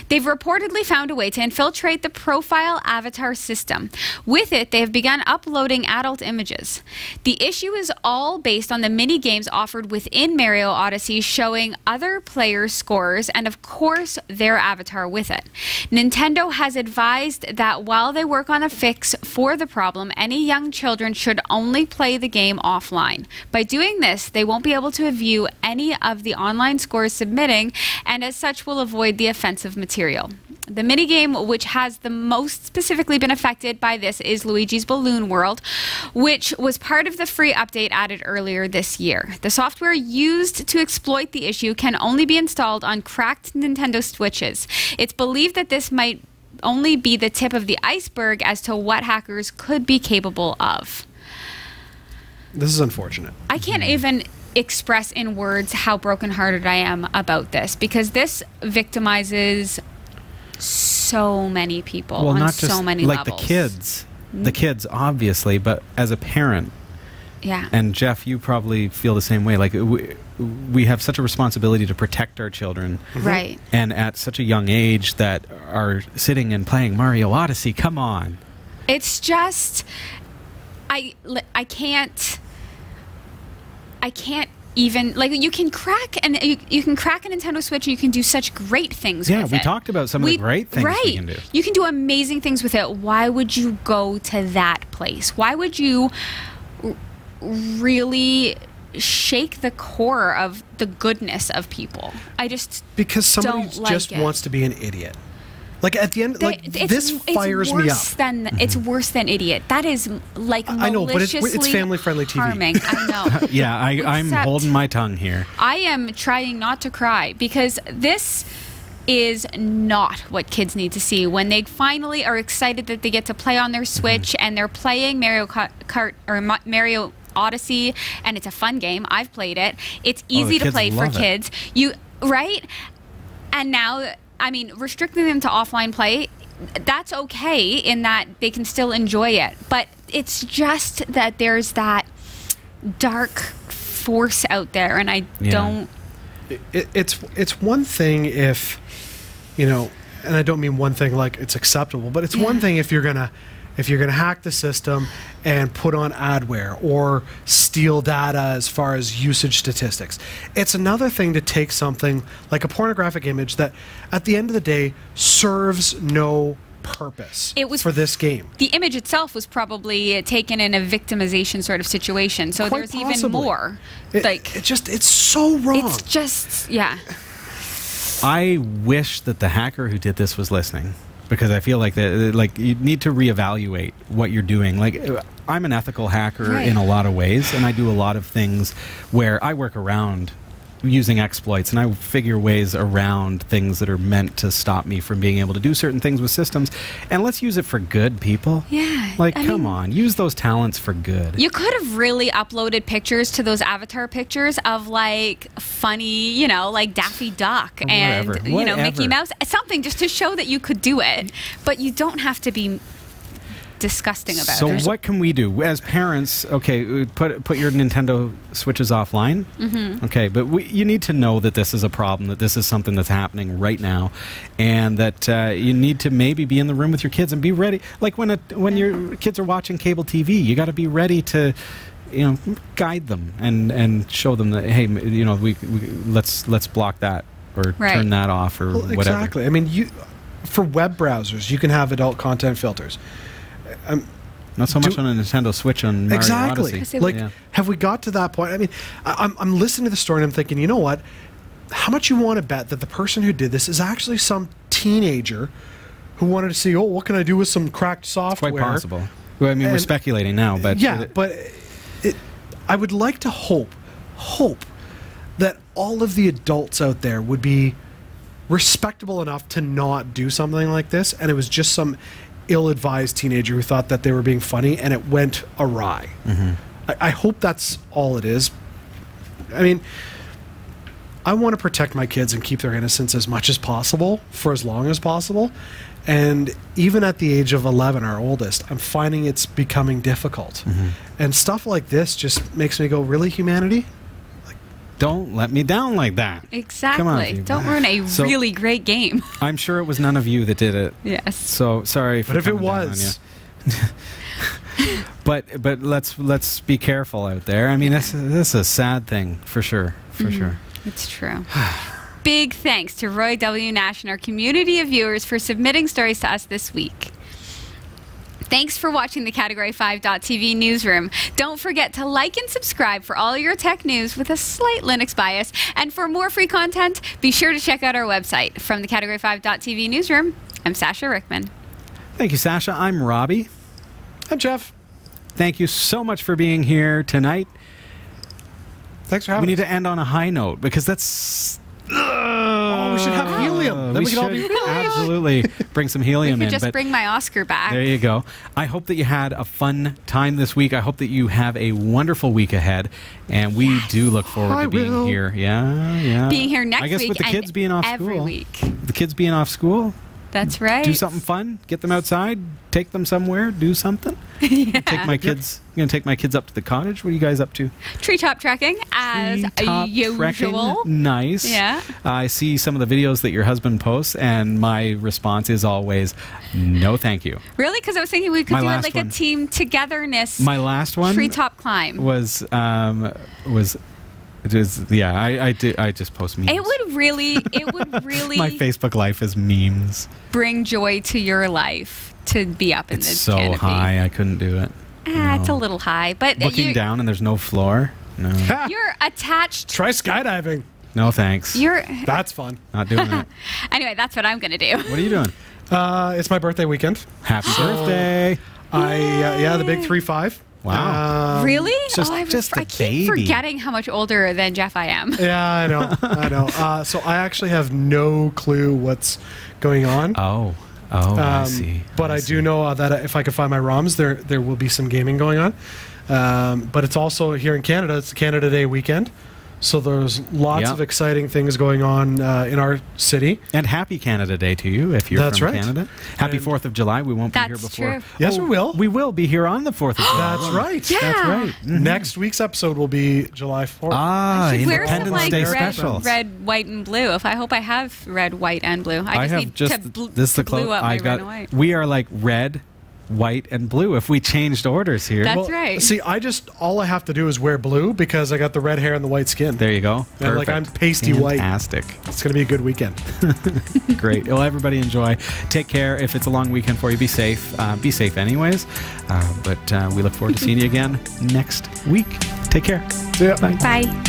They've reportedly found a way to infiltrate the profile avatar system. With it, they have begun uploading adult images. The issue is all based on the mini games offered within Mario Odyssey, showing other players' scores and, of course, their avatar with it. Nintendo has advised that while they work on a fix for the problem, any young children should only play the game offline. By doing this, they won't be able to view any of the online scores submitting, and as such will avoid the offensive material. The minigame which has the most specifically been affected by this is Luigi's Balloon World, which was part of the free update added earlier this year. The software used to exploit the issue can only be installed on cracked Nintendo Switches. It's believed that this might only be the tip of the iceberg as to what hackers could be capable of. This is unfortunate. I can't even express in words how brokenhearted I am about this, because this victimizes so many people on so many levels. Like the kids obviously, but as a parent, and Jeff, you probably feel the same way. Like we have such a responsibility to protect our children, right? And at such a young age that are sitting and playing Mario Odyssey. Come on, it's just I can't even like you can crack a Nintendo Switch and you can do such great things with it. Yeah, we talked about some of the great things we can do. You can do amazing things with it. Why would you go to that place? Why would you really shake the core of the goodness of people? Because somebody don't just like it. wants to be an idiot. Like at the end, this fires me up. It's worse than idiot. That is like I know, but it's family-friendly TV. Harming. I know. Yeah, I'm Except holding my tongue here. I am trying not to cry because this is not what kids need to see when they finally are excited that they get to play on their Switch and they're playing Mario Kart or Mario Odyssey, and it's a fun game. I've played it. It's easy to play for kids. Right? And now, I mean, restricting them to offline play, that's okay in that they can still enjoy it. But it's just that there's that dark force out there, and I don't... It's one thing if, you know, and I don't mean one thing like it's acceptable, but it's one thing if you're gonna hack the system and put on adware or steal data as far as usage statistics. It's another thing to take something like a pornographic image that at the end of the day serves no purpose for this game. The image itself was probably taken in a victimization sort of situation, so Quite there's possibly. even more. It's so wrong. It's just, yeah. I wish that the hacker who did this was listening, because I feel like you need to reevaluate what you're doing. Like, I'm an ethical hacker in a lot of ways, and I do a lot of things where I work around using exploits, and I figure ways around things that are meant to stop me from being able to do certain things with systems. And let's use it for good, people. Yeah. Like, come on, use those talents for good. You could have really uploaded pictures to those avatar pictures of like funny, you know, like Daffy Duck and you know, Mickey Mouse, something just to show that you could do it, but you don't have to be disgusting about it. So what can we do as parents? Okay, put your Nintendo Switches offline. Okay, but you need to know that this is a problem, that this is something that's happening right now, and that you need to maybe be in the room with your kids and be ready. Like when your kids are watching cable TV, you got to be ready to, you know, guide them and show them that, hey, you know, let's block that or turn that off or whatever. Exactly. I mean, for web browsers, you can have adult content filters. Not so much on a Nintendo Switch on Mario Odyssey. Like, have we got to that point? I mean, I'm listening to the story and I'm thinking, you know what? How much you want to bet that the person who did this is actually some teenager who wanted to see, oh, what can I do with some cracked software? It's quite possible. Well, I mean, we're speculating now, but... Yeah, but I would like to hope that all of the adults out there would be respectable enough to not do something like this, and it was just some ill-advised teenager who thought that they were being funny and it went awry. I hope that's all it is. I mean, I want to protect my kids and keep their innocence as much as possible for as long as possible, and even at the age of 11, our oldest, I'm finding it's becoming difficult. And stuff like this just makes me go, really, humanity? Don't let me down like that. Exactly. Come on, don't ruin a really great game. I'm sure it was none of you that did it. Yes. So sorry for But if it coming down was... but let's be careful out there. I mean, this is a sad thing for sure. For sure. It's true. Big thanks to Roy W. Nash and our community of viewers for submitting stories to us this week. Thanks for watching the Category 5.tv newsroom. Don't forget to like and subscribe for all your tech news with a slight Linux bias. And for more free content, be sure to check out our website. From the Category 5.tv newsroom, I'm Sasha Rickman. Thank you, Sasha. I'm Robbie. I'm Jeff. Thank you so much for being here tonight. Thanks for having us. We need to end on a high note because that's... Oh, we should have helium. Then we could all be... Absolutely bring some helium We in. could just bring my Oscar back. There you go. I hope that you had a fun time this week. I hope that you have a wonderful week ahead. And we do look forward to being here. Yeah. Being here next week. I guess with the kids being off every school. week. The kids being off school. That's right. Do something fun. Get them outside. Take them somewhere. Do something. Take my kids. I'm going to take my kids up to the cottage. What are you guys up to? Treetop trekking as usual. Trekking. Nice. Yeah. I see some of the videos that your husband posts, and my response is always, no thank you. Really? Because I was thinking we could do it like a team togetherness. My last one treetop climb was It is, yeah, I just post memes. It would really My Facebook life is memes. bring joy to your life to be up in It's this so canopy. high, I couldn't do it. It's a little high, but Looking down and there's no floor? No. you're attached. Try skydiving. No thanks. That's fun. Not doing it. Anyway, that's what I'm gonna do. What are you doing? It's my birthday weekend. Happy birthday. The big 3-5. Wow. Really? just I a keep baby. forgetting how much older than Jeff I am. Yeah, I know. So I actually have no clue what's going on. Oh, I see. But I do know that if I could find my ROMs, there will be some gaming going on. But it's also here in Canada. It's the Canada Day weekend. So there's lots of exciting things going on in our city. And happy Canada Day to you if you're from right. Canada. Happy 4th of July. We won't be here That's before. true. Yes, we will. We will be here on the 4th of July. That's right. Yeah. That's right. Mhm. Next week's episode will be July 4th. Ah, I should wear some Independence like Day red, special. red, white, and blue. I hope I have red, white, and blue. I have need just to this is the blue up I my got. red and white. We are like red, white, and blue. If we changed orders here, That's right. See, all I have to do is wear blue because I got the red hair and the white skin. there you go. And, like, I'm pasty white. Fantastic. It's going to be a good weekend. Great. Well, everybody enjoy. Take care. If it's a long weekend for you, be safe. Be safe anyways. But we look forward to seeing you again next week. Take care. See ya. Bye. Bye.